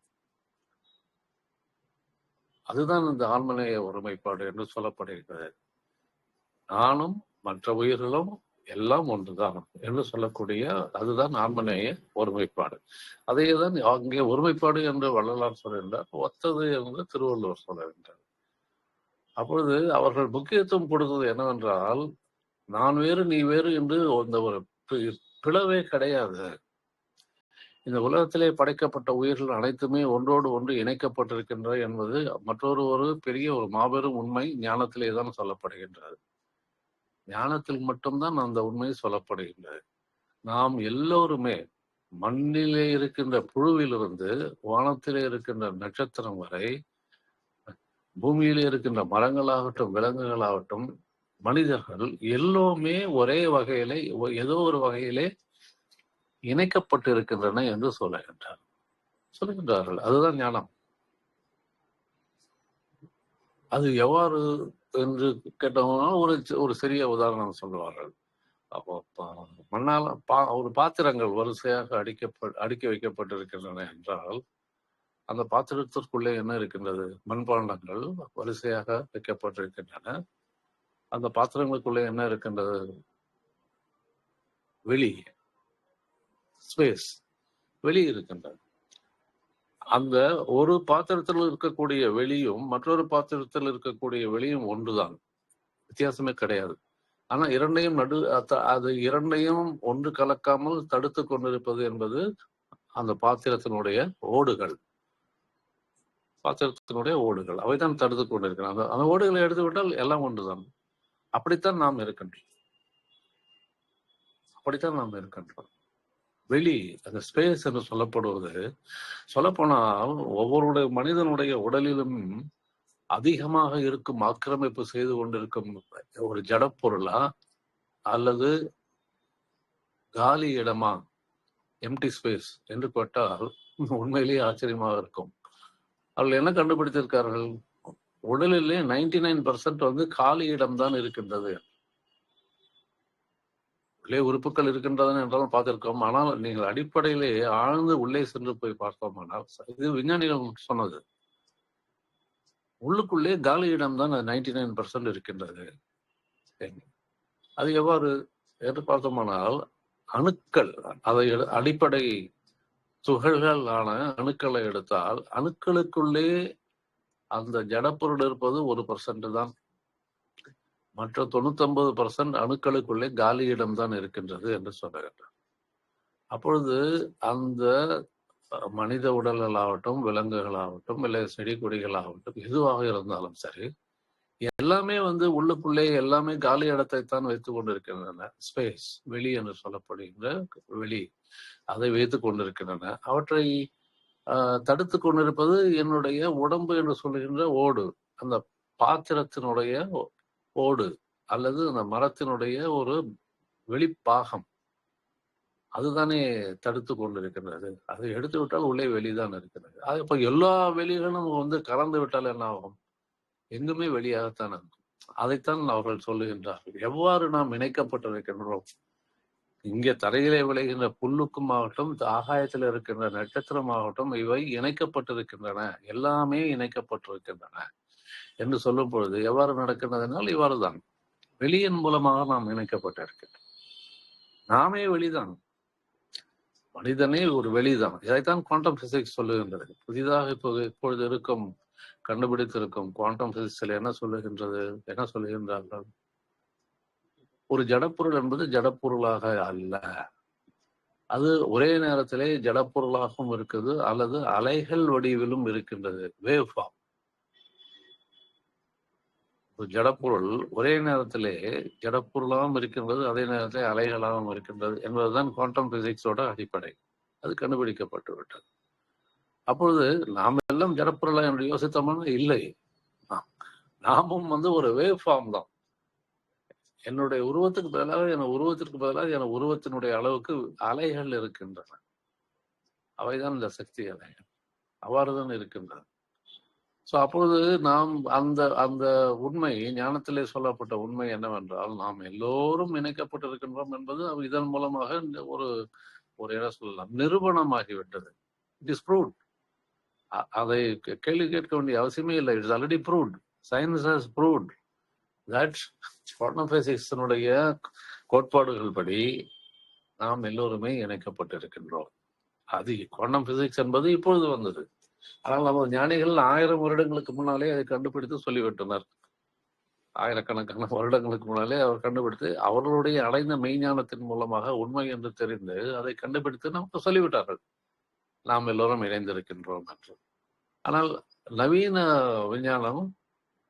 அதுதான் இந்த ஆன்மநேய ஒருமைப்பாடு என்று சொல்லப்படுகிறது. நானும் மற்ற உயிர்களும் எல்லாம் ஒன்றுதான் என்று சொல்லக்கூடிய அதுதான் ஆன்மநேய ஒருமைப்பாடு. அதையேதான் அங்கே ஒருமைப்பாடு என்று வள்ளலார் சொல்கின்றார், ஒத்தது என்று திருவள்ளுவர் சொல்கின்றார். அப்பொழுது அவர்கள் முக்கியத்துவம் கொடுத்தது என்னவென்றால், நான் வேறு நீ வேறு என்று அந்த ஒரு பிளவே கிடையாது. இந்த உலகத்திலே படைக்கப்பட்ட உயிர்கள் அனைத்துமே ஒன்றோடு ஒன்று இணைக்கப்பட்டிருக்கின்றன என்பது மற்றொரு பெரிய ஒரு மாபெரும் உண்மை ஞானத்திலே தான் சொல்லப்படுகின்றது. ஞானத்தில் மட்டும்தான் அந்த உண்மை சொல்லப்படுகின்றது. நாம் எல்லோருமே மண்ணிலே இருக்கின்ற புழுவிலிருந்து வானத்திலே இருக்கின்ற நட்சத்திரம் வரை, பூமியிலே இருக்கின்ற மரங்களாகட்டும் விலங்குகளாகட்டும் மனிதர்கள் எல்லோருமே ஒரே வகையிலே ஏதோ ஒரு வகையிலே இணைக்கப்பட்டிருக்கின்றன என்று சொல்லுகின்றார்கள். அதுதான் ஞானம். அது எவ்வாறு என்று கேட்டோம்னா ஒரு சிறிய உதாரணம் சொல்லுவார்கள். அப்போ மண்ணால் ஒரு பாத்திரங்கள் வரிசையாக அடுக்கி வைக்கப்பட்டிருக்கின்றன என்றால் அந்த பாத்திரத்திற்குள்ளே என்ன இருக்கின்றது? மண்பாண்டங்கள் வரிசையாக வைக்கப்பட்டிருக்கின்றன. அந்த பாத்திரங்களுக்குள்ளே என்ன இருக்கின்றது? வெளி ஸ்பேஸ், வெளி இருக்கின்றது. அந்த ஒரு பாத்திரத்தில் இருக்கக்கூடிய வெளியும் மற்றொரு பாத்திரத்தில் இருக்கக்கூடிய வெளியும் ஒன்றுதான், வித்தியாசமே கிடையாது. ஆனா இரண்டையும் ஒன்று கலக்காமல் தடுத்து கொண்டிருப்பது என்பது அந்த பாத்திரத்தினுடைய ஓடுகள். அவைதான் தடுத்து கொண்டிருக்கிறாங்க. அந்த ஓடுகளை எடுத்துவிட்டால் எல்லாம் ஒன்றுதான். அப்படித்தான் நாம் இருக்கின்றோம். வெளி, அந்த ஸ்பேஸ் என்று சொல்லப்போனால் ஒவ்வொரு மனிதனுடைய உடலிலும் அதிகமாக இருக்கும் ஆக்கிரமிப்பு செய்து கொண்டிருக்கும் ஒரு ஜடப்பொருளா அல்லது காலி இடமா, எம்டி ஸ்பேஸ் என்று கேட்டால் உண்மையிலேயே ஆச்சரியமாக இருக்கும். அவர்கள் என்ன கண்டுபிடித்திருக்கார்கள்? உடலிலே 99% காலி இடம்தான் இருக்கின்றது. உள்ளே உறுப்புகள் இருக்கின்றன என்றாலும் பார்த்திருக்கோம். ஆனால் நீங்கள் அடிப்படையிலே ஆழ்ந்து உள்ளே சென்று போய் பார்த்தோமானால், இது விஞ்ஞானிகள் சொன்னது, உள்ளுக்குள்ளே காலி இடம்தான் 99% இருக்கின்றது. அது எவ்வாறு என்று பார்த்தோமானால், அணுக்கள், அதை அடிப்படை துகள்களான அணுக்களை எடுத்தால் அணுக்களுக்குள்ளே அந்த ஜடப்பொருள் இருப்பது 1% தான். மற்ற 99% அணுக்களுக்குள்ளே காலி இடம் தான் இருக்கின்றது என்று சொல்லுகின்றார். அப்பொழுது அந்த மனித உடல்களாகட்டும், விலங்குகளாகட்டும், இல்லை செடி கொடிகளாகட்டும், எதுவாக இருந்தாலும் சரி, எல்லாமே வந்து உள்ளுக்குள்ளே எல்லாமே காலி இடத்தைத்தான் வைத்துக் கொண்டிருக்கின்றன. ஸ்பேஸ், வெளி என்று சொல்லப்படுகின்ற வெளி, அதை வைத்துக் கொண்டிருக்கின்றன. அவற்றை தடுத்து கொண்டிருப்பது என்னுடைய உடம்பு என்று சொல்லுகின்ற ஓடு, அந்த பாத்திரத்தினுடைய ஓடு, அல்லது அந்த மரத்தினுடைய ஒரு வெளிப்பாகம், அதுதானே தடுத்து கொண்டிருக்கின்றது. அதை எடுத்து விட்டால் உள்ளே வெளிதான் இருக்கிறது. அது இப்ப எல்லா வெளிகளும் வந்து கலந்து விட்டால் என்ன ஆகும்? எங்குமே வெளியாகத்தான் இருக்கும். அதைத்தான் அவர்கள் சொல்லுகின்றார்கள். எவ்வாறு நாம் இணைக்கப்பட்டிருக்கின்றோம்? இங்கே தரையிலே விளைகின்ற புல்லுக்கும் ஆகட்டும், ஆகாயத்தில் இருக்கின்ற நட்சத்திரமாகட்டும், இவை இணைக்கப்பட்டிருக்கின்றன, எல்லாமே இணைக்கப்பட்டிருக்கின்றன என்று சொல்லும் பொழுது எவ்வாறு நடக்கின்றதுனால் இவ்வாறுதான் வெளியின் மூலமாக நாம் இணைக்கப்பட்டிருக்கின்றோம். நாமே வெளிதான், மனிதனே ஒரு வெளிதான். இதைத்தான் குவாண்டம் பிசிக்ஸ் சொல்லுகின்றது. புதிதாக இப்பொழுது இருக்கும் கண்டுபிடித்திருக்கும் குவாண்டம் பிசிக்ஸில் என்ன சொல்லுகின்றது, என்ன சொல்லுகின்றார்கள்? ஒரு ஜடப்பொருள் என்பது ஜடப்பொருளாக அல்ல, அது ஒரே நேரத்திலே ஜடப்பொருளாகவும் இருக்குது, அல்லது அலைகள் வடிவிலும் இருக்கின்றது, வேவ் ஃபார்ம். ஒரு ஜடப்பொருள் ஒரே நேரத்திலே ஜடப்பொருளாகவும் இருக்கின்றது, அதே நேரத்திலே அலைகளாகவும் இருக்கின்றது என்பதுதான் குவாண்டம் பிசிக்ஸோட அடிப்படை. அது கண்டுபிடிக்கப்பட்டு விட்டது. அப்பொழுது நாம் எல்லாம் ஜடப்பொருளா என்று யோசித்தோம்னா இல்லை, நாமும் வந்து ஒரு வேவ் ஃபார்ம் தான். என்னுடைய உருவத்துக்கு பதிலாக என உருவத்தினுடைய அளவுக்கு அலைகள் இருக்கின்றன. அவைதான் இந்த சக்தி அலைகள், அவ்வாறுதான் இருக்கின்றன. சோ அப்பொழுது நாம் அந்த அந்த உண்மை, ஞானத்திலே சொல்லப்பட்ட உண்மை என்னவென்றால், நாம் எல்லோரும் இணைக்கப்பட்டிருக்கின்றோம் என்பது இதன் மூலமாக ஒரு ஒரு என்ன சொல்லலாம், நிரூபணமாகிவிட்டது. It is proved. அதை கேள்வி கேட்க வேண்டிய அவசியமே இல்லை. It's already proved. Science has proved that quantum பிசிக்ஸினுடைய கோட்பாடுகள் படி நாம் எல்லோருமே இணைக்கப்பட்டிருக்கின்றோம். அது குவாண்டம் பிசிக்ஸ் என்பது இப்பொழுது வந்தது. ஆனால் நம்ம ஞானிகள் 1000 வருடங்களுக்கு முன்னாலே அதை கண்டுபிடித்து சொல்லிவிட்டனர். ஆயிரக்கணக்கான வருடங்களுக்கு முன்னாலே அவர் கண்டுபிடித்து, அவர்களுடைய அடைந்த மெய்ஞானத்தின் மூலமாக உண்மை என்று தெரிந்து அதை கண்டுபிடித்து நமக்கு சொல்லிவிட்டார்கள், நாம் எல்லோரும் இணைந்திருக்கின்றோம் என்று. ஆனால் நவீன விஞ்ஞானம்,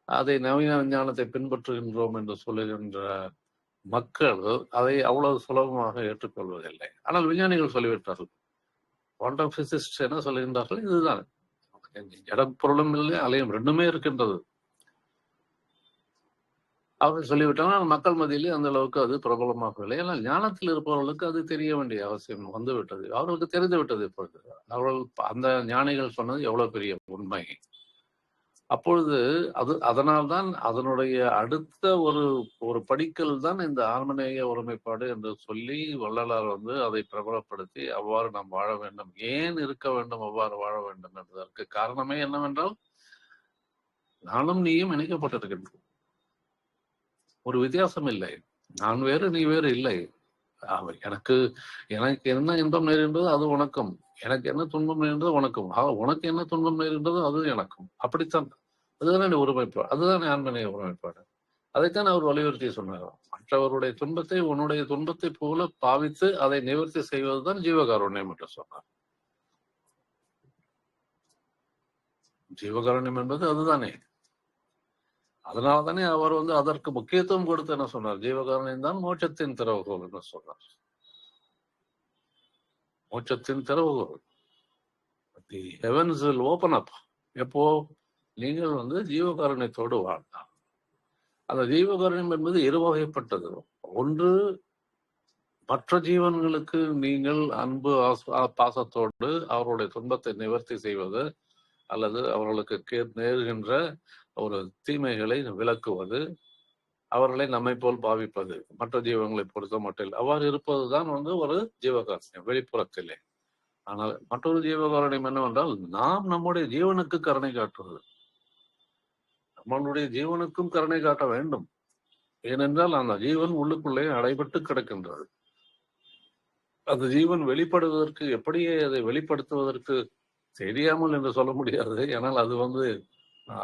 அதை நவீன விஞ்ஞானத்தை பின்பற்றுகின்றோம் என்று சொல்லுகின்ற மக்கள் அதை அவ்வளவு சுலபமாக ஏற்றுக்கொள்வதில்லை. ஆனால் விஞ்ஞானிகள் சொல்லிவிட்டார்கள். குவாண்டம் பிசிசிஸ்ட் என்ன சொல்லுகின்றார்கள்? இதுதான், ஜடப்பொருளும் இல்லை, அலையும் ரெண்டுமே இருக்கின்றது. அவர்கள் சொல்லிவிட்டால் மக்கள் மத்தியிலே அந்த அளவுக்கு அது பிரபலமாகவில்லை. ஆனால் ஞானத்தில் இருப்பவர்களுக்கு அது தெரிய வேண்டிய அவசியம் வந்துவிட்டது. அவர்களுக்கு தெரிந்து விட்டது. இப்பொழுது அவர்கள் அந்த ஞானிகள் சொன்னது எவ்வளவு பெரிய உண்மை. அப்பொழுது அதனால்தான் அதனுடைய அடுத்த ஒரு படிக்கல் தான் இந்த ஆன்மநேய ஒருமைப்பாடு என்று சொல்லி வள்ளலார் வந்து அதை பிரபலப்படுத்தி, அவ்வாறு நாம் வாழ வேண்டும், ஏன் இருக்க வேண்டும், அவ்வாறு வாழ வேண்டும் என்பதற்கு காரணமே என்னவென்றால், நானும் நீயும் இணைக்கப்பட்டிருக்கின்றோம். ஒரு வித்தியாசம் இல்லை. நான் வேறு நீ வேறு இல்லை. எனக்கு என்ன இன்பம் நேர்கின்றது அது உனக்கும், எனக்கு என்ன துன்பம் நேர்கின்றது உனக்கும், உனக்கு என்ன துன்பம் நேர்கின்றது அது எனக்கும். அப்படித்தான். அதுதானே ஒருமைப்பாடு, அதுதானே ஆன்மநேய ஒருமைப்பாடு. அதைத்தான் அவர் வலியுறுத்தி சொன்னார். மற்றவருடைய துன்பத்தை உன்னுடைய துன்பத்தை போல பாவித்து அதை நிவர்த்தி செய்வதுதான் ஜீவகாருண்யம் என்று சொன்னார். ஜீவகாருண்யம் என்பது அதுதானே. அதனால்தானே அவர் வந்து அதற்கு முக்கியத்துவம் கொடுத்து என்ன சொன்னார்? ஜீவகாருண்யம் தான் மோட்சத்தின் திறவுகோல் என்று சொன்னார். மோட்சத்தின் திறவுகோல். The heavens will open up. எப்போ? நீங்கள் வந்து ஜீவகாருண்யத்தோடு வாழ்ந்தால். அந்த ஜீவகாருண்யம் என்பது இருவகைப்பட்டது. ஒன்று, மற்ற ஜீவன்களுக்கு நீங்கள் அன்பு பாசத்தோடு அவர்களுடைய துன்பத்தை நிவர்த்தி செய்வது, அல்லது அவர்களுக்கு நேருகின்ற ஒரு தீமைகளை விளக்குவது, அவர்களை நம்மை போல் பாவிப்பது, மற்ற ஜீவங்களை பொறுத்த மட்டில் அவ்வாறு இருப்பதுதான் வந்து ஒரு ஜீவகாருண்யம் வெளிப்புறத்திலே. ஆனால் மற்றொரு ஜீவகாருண்யம் என்னவென்றால், நாம் நம்முடைய ஜீவனுக்கு கருணை காட்டுவது. நம்மளுடைய ஜீவனுக்கும் கருணை காட்ட வேண்டும். ஏனென்றால் அந்த ஜீவன் உள்ளுக்குள்ளே அடைபட்டு கிடக்கின்றது. அந்த ஜீவன் வெளிப்படுவதற்கு, எப்படியே அதை வெளிப்படுத்துவதற்கு தெரியாமல் என்று சொல்ல முடியாது. ஆனால் அது வந்து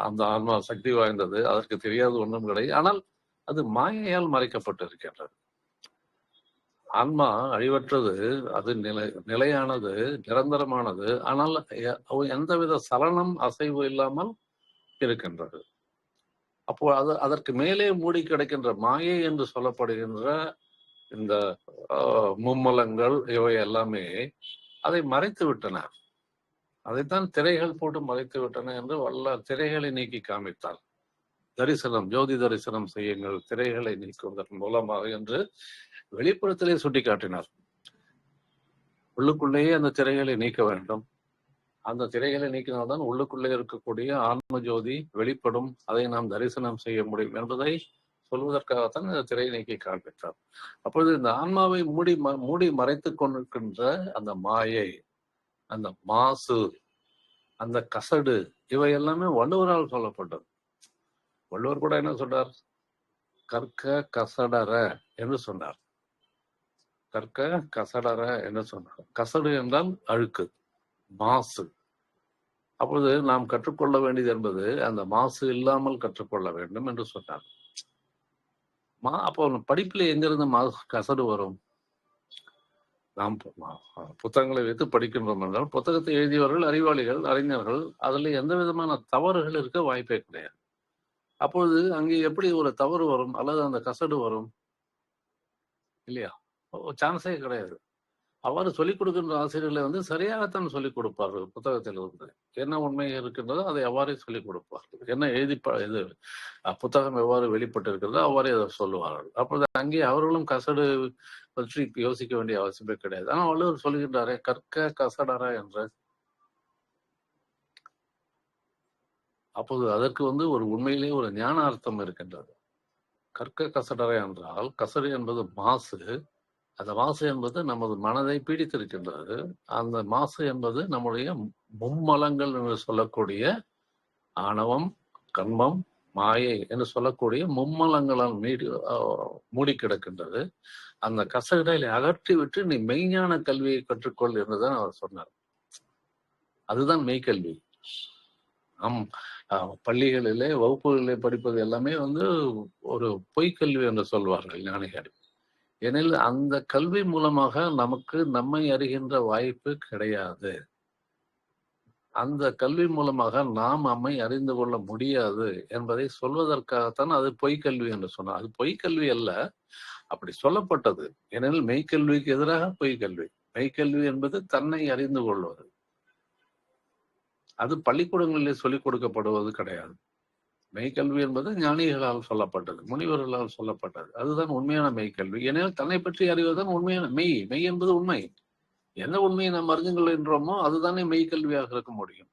அந்த ஆன்மா சக்தி வாய்ந்தது, அதற்கு தெரியாது ஒன்றும் கிடையாது. ஆனால் அது மாயையால் மறைக்கப்பட்டு இருக்கின்றது. ஆன்மா அழிவற்றது, அது நிலையானது, நிரந்தரமானது. ஆனால் எந்தவித சலனம் அசைவு இல்லாமல் இருக்கின்றது. அப்போ அதற்கு மேலே மூடி கிடக்கின்ற மாயை என்று சொல்லப்படுகின்ற இந்த மும்மலங்கள் இவை எல்லாமே அதை மறைத்து விட்டன. அதைத்தான் திரைகள் போட்டு மறைத்து விட்டன என்று வல்லார் திரைகளை நீக்கி காமித்தார். தரிசனம், ஜோதி தரிசனம் செய்யுங்கள் திரைகளை நீக்குவதன் மூலமாக என்று வெளிப்புறத்திலே சுட்டி காட்டினார். உள்ளுக்குள்ளேயே அந்த திரைகளை நீக்க வேண்டும். அந்த திரைகளை நீக்கினால்தான் உள்ளுக்குள்ளே இருக்கக்கூடிய ஆன்ம ஜோதி வெளிப்படும், அதை நாம் தரிசனம் செய்ய முடியும் என்பதை சொல்வதற்காகத்தான் இந்த திரை நீக்கி காண்பித்தார். அப்பொழுது இந்த ஆன்மாவை மூடி மறைத்துக் கொண்டிருக்கின்ற அந்த மாயை, அந்த மாசு, அந்த கசடு, இவை எல்லாமே வள்ளுவரால் சொல்லப்பட்டது. வள்ளுவர் கூட என்ன சொன்னார்? கற்க கசடற என்று சொன்னார். கற்க கசடற என்று சொன்னார். கசடு என்றால் அழுக்கு, மாசு. அப்பொழுது நாம் கற்றுக்கொள்ள வேண்டியது என்பது அந்த மாசு இல்லாமல் கற்றுக்கொள்ள வேண்டும் என்று சொன்னார். அப்போ படிப்புல எங்கிருந்து கசடு வரும்? நாம் புத்தகங்களை வைத்து படிக்கின்றோம் என்றால் புத்தகத்தை எழுதியவர்கள் அறிவாளிகள், அறிஞர்கள். அதுல எந்த விதமான தவறுகள் இருக்க வாய்ப்பே கிடையாது. அப்பொழுது அங்கே எப்படி ஒரு தவறு வரும் அல்லது அந்த கசடு வரும்? இல்லையா? சான்ஸே கிடையாது. அவ்வாறு சொல்லிக் கொடுக்கின்ற ஆசிரியர்களை சரியாகத்தான் சொல்லிக் கொடுப்பார்கள். புத்தகத்தில் இருந்து என்ன உண்மை இருக்கின்றதோ அதை அவ்வாறே சொல்லிக் கொடுப்பார்கள். என்ன எழுதி இது புத்தகம் எவ்வாறு வெளிப்பட்டு இருக்கிறதோ அவ்வாறே அதை சொல்லுவார்கள். அப்பொழுது அங்கே அவர்களும் கசடு பற்றி யோசிக்க வேண்டிய அவசியமே கிடையாது. ஆனால் வள்ளுவர் சொல்கின்றாரே கற்க கசடற என்ற. அப்போது அதற்கு ஒரு உண்மையிலேயே ஒரு ஞான அர்த்தம் இருக்கின்றது. கற்க கசடற என்றால் கசடு என்பது மாசு. அந்த மாசு என்பது நமது மனதை பீடித்திருக்கின்றது. அந்த மாசு என்பது நம்முடைய மும்மலங்கள் என்று சொல்லக்கூடிய ஆணவம், கண்மம், மாயை என்று சொல்லக்கூடிய மும்மலங்களால் மூடி கிடக்கின்றது. அந்த கசடை அகற்றி விட்டு நீ மெய்ஞான கல்வியை கற்றுக்கொள் என்றுதான் அவர் சொன்னார். அதுதான் மெய்கல்வி. பள்ளிகளிலே வகுப்புகளிலே படிப்பது எல்லாமே ஒரு பொய்க்கல்வி என்று சொல்வார்கள் ஞானிகள். எனில் அந்த கல்வி மூலமாக நமக்கு நம்மை அறிகின்ற வாய்ப்பு கிடையாது. அந்த கல்வி மூலமாக நாம் நம்மை அறிந்து கொள்ள முடியாது என்பதை சொல்வதற்காகத்தான் அது பொய்க்கல்வி என்று சொன்னார். அது பொய்க்கல்வி அல்ல, அப்படி சொல்லப்பட்டது. ஏனெனில் மெய்க்கல்விக்கு எதிராக பொய்க்கல்வி. மெய்க்கல்வி என்பது தன்னை அறிந்து கொள்வது. அது பள்ளிக்கூடங்களிலே சொல்லிக் கொடுக்கப்படுவது கிடையாது. மெய்கல்வி என்பது ஞானிகளால் சொல்லப்பட்டது, முனிவர்களால் சொல்லப்பட்டது. அதுதான் உண்மையான மெய்கல்வி. ஏனெனில் தன்னை பற்றி அறிவதுதான் உண்மையான மெய். மெய் என்பது உண்மை. எந்த உண்மையை நாம் அறிந்து கொள்கின்றோமோ அதுதானே மெய்கல்வியாக இருக்க முடியும்.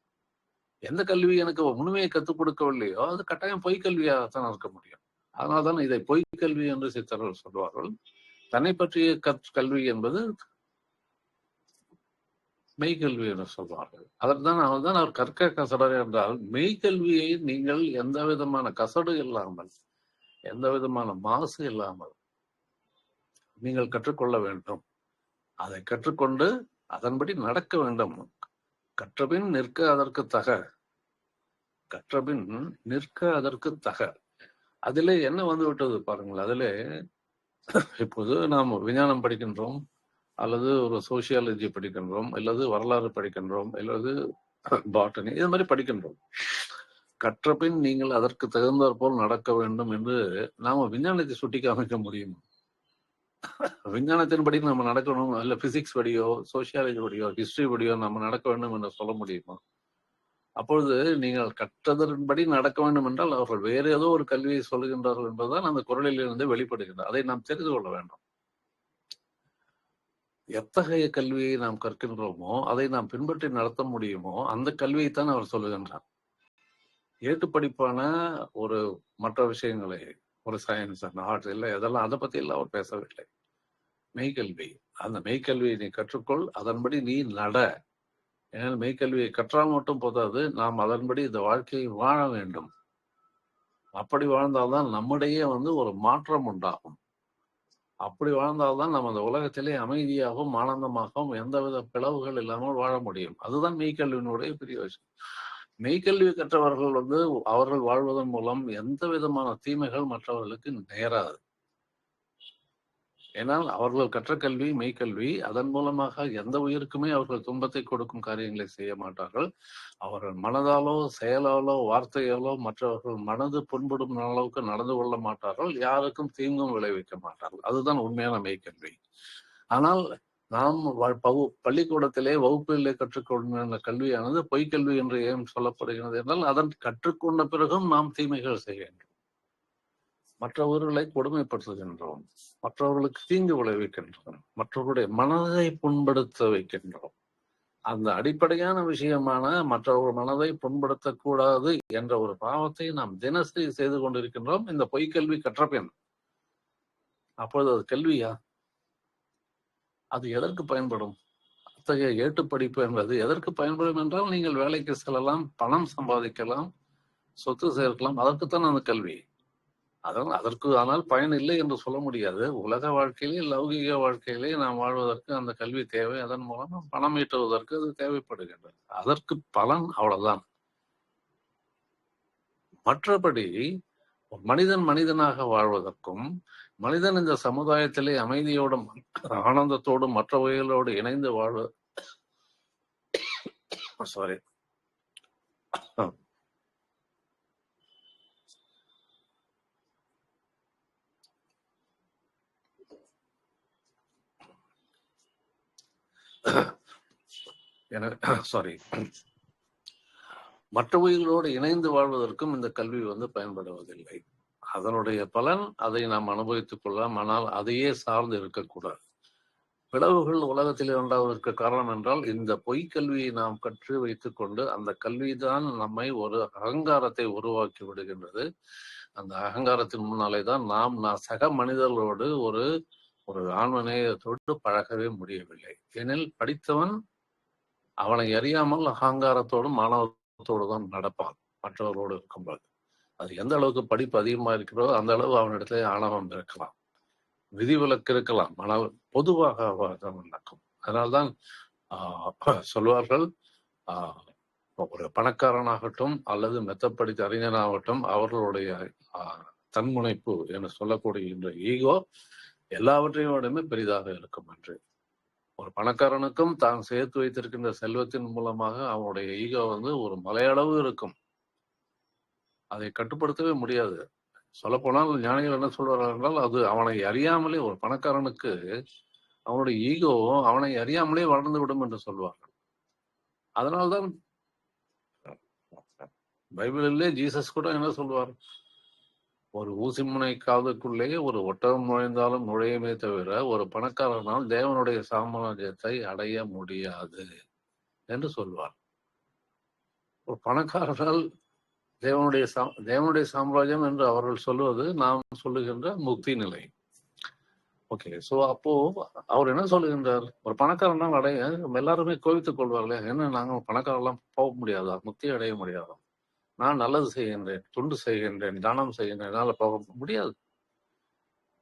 எந்த கல்வி எனக்கு உண்மையை கற்றுக் கொடுக்கவில்லையோ அது கட்டாயம் பொய்க்கல்வியாகத்தான் இருக்க முடியும். அதனால்தான் இதை பொய்க்கல்வி என்று சித்தர்கள் சொல்வார்கள். தன்னை பற்றிய கல்வி என்பது மெய்கல்வி என்று சொல்வார்கள். அதற்குதான் அவர் கற்க கசடர் என்றால் மெய்கல்வியை நீங்கள் எந்த விதமான கசடு இல்லாமல், எந்த விதமான மாசு இல்லாமல் நீங்கள் கற்றுக்கொள்ள வேண்டும். அதை கற்றுக்கொண்டு அதன்படி நடக்க வேண்டும். கற்றபின் நிற்க அதற்கு தக. கற்றபின் நிற்க அதற்கு தக. அதிலே என்ன விட்டது பாருங்கள். அதிலே இப்போது நாம் விஞ்ஞானம் படிக்கின்றோம், அல்லது ஒரு சோசியாலஜி படிக்கின்றோம், அல்லது வரலாறு படிக்கின்றோம், அல்லது பாட்டனி, இது மாதிரி படிக்கின்றோம். கற்றபின் நீங்கள் அதற்கு தகுந்தாற் போல் நடக்க வேண்டும் என்று நாம விஞ்ஞானத்தை சுட்டி காமிக்க முடியும். விஞ்ஞானத்தின்படி நம்ம நடக்கணும், இல்ல பிசிக்ஸ் படியோ, சோசியாலஜி படியோ, ஹிஸ்டரி படியோ நம்ம நடக்க வேண்டும் என்று சொல்ல முடியுமா? அப்பொழுது நீங்கள் கற்றதன்படி நடக்க வேண்டும் என்றால் அவர்கள் வேறு ஏதோ ஒரு கல்வியை சொல்லுகின்றார்கள் என்பதுதான் அந்த குரலில் இருந்து வெளிப்படுகின்றது. அதை நாம் தெரிந்து கொள்ள வேண்டும். எத்தகைய கல்வியை நாம் கற்கின்றோமோ அதை நாம் பின்பற்றி நடத்த முடியுமோ அந்த கல்வியைத்தான் அவர் சொல்லுகின்றார். ஏட்டு படிப்பான ஒரு மற்ற விஷயங்களை, ஒரு சயின்ஸ் அண்ட் ஆர்ட்ஸ் இல்லை, அதெல்லாம் அதை பத்தி எல்லாம் அவர் பேசவில்லை. மெய்கல்வி, அந்த மெய்கல்வியை நீ கற்றுக்கொள், அதன்படி நீ நட. ஏன்னா மெய்கல்வியை கற்றால் மட்டும் போதாது, நாம் அதன்படி இந்த வாழ்க்கையை வாழ வேண்டும். அப்படி வாழ்ந்தால்தான் நம்முடைய ஒரு மாற்றம் உண்டாகும். அப்படி வாழ்ந்தால்தான் நம்ம அந்த உலகத்திலே அமைதியாகவும் ஆனந்தமாகவும் எந்தவித பிளவுகள் இல்லாமல் வாழ முடியும். அதுதான் மெய்கல்வியினுடைய பெரிய விஷயம். மெய்கல்வி கற்றவர்கள் அவர்கள் வாழ்வதன் மூலம் எந்த விதமான தீமைகள் மற்றவர்களுக்கு நேராது. ஏனால் அவர்கள் கற்ற கல்வி மெய்க்கல்வி. அதன் மூலமாக எந்த உயிருக்குமே அவர்கள் துன்பத்தை கொடுக்கும் காரியங்களை செய்ய மாட்டார்கள். அவர்கள் மனதாலோ செயலாலோ வார்த்தையாலோ மற்றவர்கள் மனது புண்படும் அளவுக்கு நடந்து கொள்ள மாட்டார்கள். யாருக்கும் தீங்கும் விளைவிக்க மாட்டார்கள். அதுதான் உண்மையான மெய்க்கல்வி. ஆனால் நாம் பள்ளிக்கூடத்திலே வகுப்பிலே கற்றுக்கொண்ட கல்வியானது பொய்க்கல்வி என்று ஏன் சொல்லப்படுகிறது என்றால், அதன் கற்றுக்கொண்ட பிறகும் நாம் தீமைகள் செய்கின்றோம், மற்றவர்களை கொடுமைப்படுத்துகின்றோம், மற்றவர்களுக்கு தீங்கு விளைவிக்கின்றோம், மற்றவர்களுடைய மனதை புண்படுத்த வைக்கின்றோம். அந்த அடிப்படையான விஷயமான மற்றவர்கள் மனதை புண்படுத்தக்கூடாது என்ற ஒரு பாவத்தை நாம் தினசரி செய்து கொண்டிருக்கின்றோம் இந்த பொய்க்கல்வி கற்ற பின். அப்பொழுது அது கல்வியா? அது எதற்கு பயன்படும்? அத்தகைய ஏட்டு படிப்பு என்பது எதற்கு பயன்படும் என்றால், நீங்கள் வேலைக்கு செல்லலாம், பணம் சம்பாதிக்கலாம், சொத்து சேர்க்கலாம், அதற்குத்தான் அந்த கல்வி. அதற்கு ஆனால் பயன் இல்லை என்று சொல்ல முடியாது. உலக வாழ்க்கையிலே லௌகிக வாழ்க்கையிலே நாம் வாழ்வதற்கு அந்த கல்வி தேவை. அதன் மூலம் பணம் ஈட்டுவதற்கு அது தேவைப்படுகின்றது. அதற்கு பலன் அவ்வளவுதான். மற்றபடி மனிதன் மனிதனாக வாழ்வதற்கும், மனிதன் இந்த சமுதாயத்திலே அமைதியோடும் ஆனந்தத்தோடும் மற்ற உயிர்களோடு இணைந்து வாழ்வ சாரி மற்ற உயிர்களோடு இணைந்து வாழ்வதற்கும் இந்த கல்வி பயன்படுவதில்லை. அதனுடைய பலன் அதை நாம் அனுபவித்துக் கொள்ளலாம். ஆனால் அதையே சார்ந்து இருக்கக்கூடாது. பிளவுகள் உலகத்தில் உண்டாவதற்கு காரணம் என்றால், இந்த பொய்க்கல்வியை நாம் கற்று வைத்துக் கொண்டு அந்த கல்விதான் நம்மை ஒரு அகங்காரத்தை உருவாக்கி விடுகின்றது. அந்த அகங்காரத்தின் முன்னாலே தான் நாம் சக மனிதர்களோடு ஒரு ஆன்மநேயத்தோடு பழகவே முடியவில்லை. ஏனெனில் படித்தவன் அவனை அறியாமல் அகங்காரத்தோடும் மாணவத்தோடு தான் நடப்பான் மற்றவர்களோடு இருக்கும்போது. அது எந்த அளவுக்கு படிப்பு அதிகமா இருக்கிறதோ அந்த அளவு அவனிடத்திலே ஆணவம் இருக்கலாம், விதிவிலக்கு இருக்கலாம், ஆனால் பொதுவாக நடக்கும். அதனால்தான் சொல்வார்கள், ஒரு பணக்காரனாகட்டும் அல்லது மெத்தப்படித்த அறிஞனாகட்டும், அவர்களுடைய தன்முனைப்பு என்று சொல்லக்கூடிய ஈகோ எல்லாவற்றையோடுமே பெரிதாக இருக்கும் என்று. ஒரு பணக்காரனுக்கும் தான் சேர்த்து வைத்திருக்கின்ற செல்வத்தின் மூலமாக அவனுடைய ஈகோ ஒரு மலையளவு இருக்கும். அதை கட்டுப்படுத்தவே முடியாது. சொல்லப்போனால் ஞானிகள் என்ன சொல்வார்கள் என்றால், அது அவனை அறியாமலே, ஒரு பணக்காரனுக்கு அவனுடைய ஈகோ அவனை அறியாமலே வளர்ந்து விடும் என்று சொல்வார்கள். அதனால்தான் பைபிளிலே ஜீசஸ் கூட என்ன சொல்வார், ஒரு ஊசி முனை காதுக்குள்ளே ஒரு ஒட்டகம் நுழைந்தாலும் நுழையுமே தவிர ஒரு பணக்காரனால் தேவனுடைய சாம்ராஜ்யத்தை அடைய முடியாது என்று சொல்வார். ஒரு பணக்காரனால் தேவனுடைய சாம்ராஜ்யம் என்று அவர்கள் சொல்வது நாம் சொல்லுகின்ற முக்தி நிலை. ஓகே, சோ அப்போ அவர் என்ன சொல்லுகின்றார், ஒரு பணக்காரனால் அடைய எல்லாருமே கோவித்துக் கொள்வார்களே, என்ன நாங்கள் பணக்காரெல்லாம் போக முடியாதா, முக்தி அடைய முடியாதா, நான் நல்லது செய்கின்றேன், துண்டு செய்கின்றேன், தானம் செய்கின்றேன், என்னால் போக முடியாது.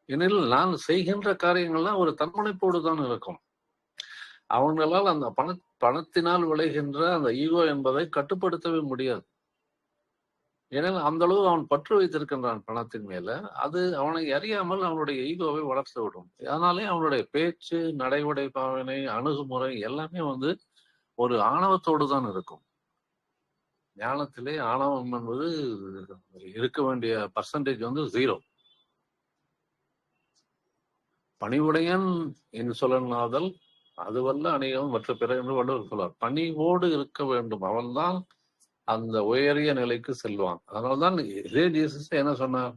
ஏனெனில் நான் செய்கின்ற காரியங்கள்லாம் ஒரு தன்முனைப்போடு தான் இருக்கும். அவங்களால் அந்த பணத்தினால் விளைகின்ற அந்த ஈகோ என்பதை கட்டுப்படுத்தவே முடியாது. ஏனெனில் அந்த அளவு அவன் பற்று வைத்திருக்கின்றான் பணத்தின் மேல. அது அவனை அறியாமல் அவனுடைய ஈகோவை வளர்த்து விடும். அதனாலே அவனுடைய பேச்சு, நடைமுறை, பாவனை, அணுகுமுறை எல்லாமே ஒரு ஆணவத்தோடு தான் இருக்கும். ஞானத்திலே ஆணவம் என்பது இருக்க வேண்டிய பர்சன்டேஜ் 0. பணிவுடையன் என்று சொல்லனாதல் அதுவல்ல அநேகம் மற்ற பிற என்று வள்ளுவர் சொல்வார். பணிவோடு இருக்க வேண்டும், அவன்தான் அந்த உயரிய நிலைக்கு செல்வான். அதனால்தான் இதே ஜீசஸ் என்ன சொன்னார்,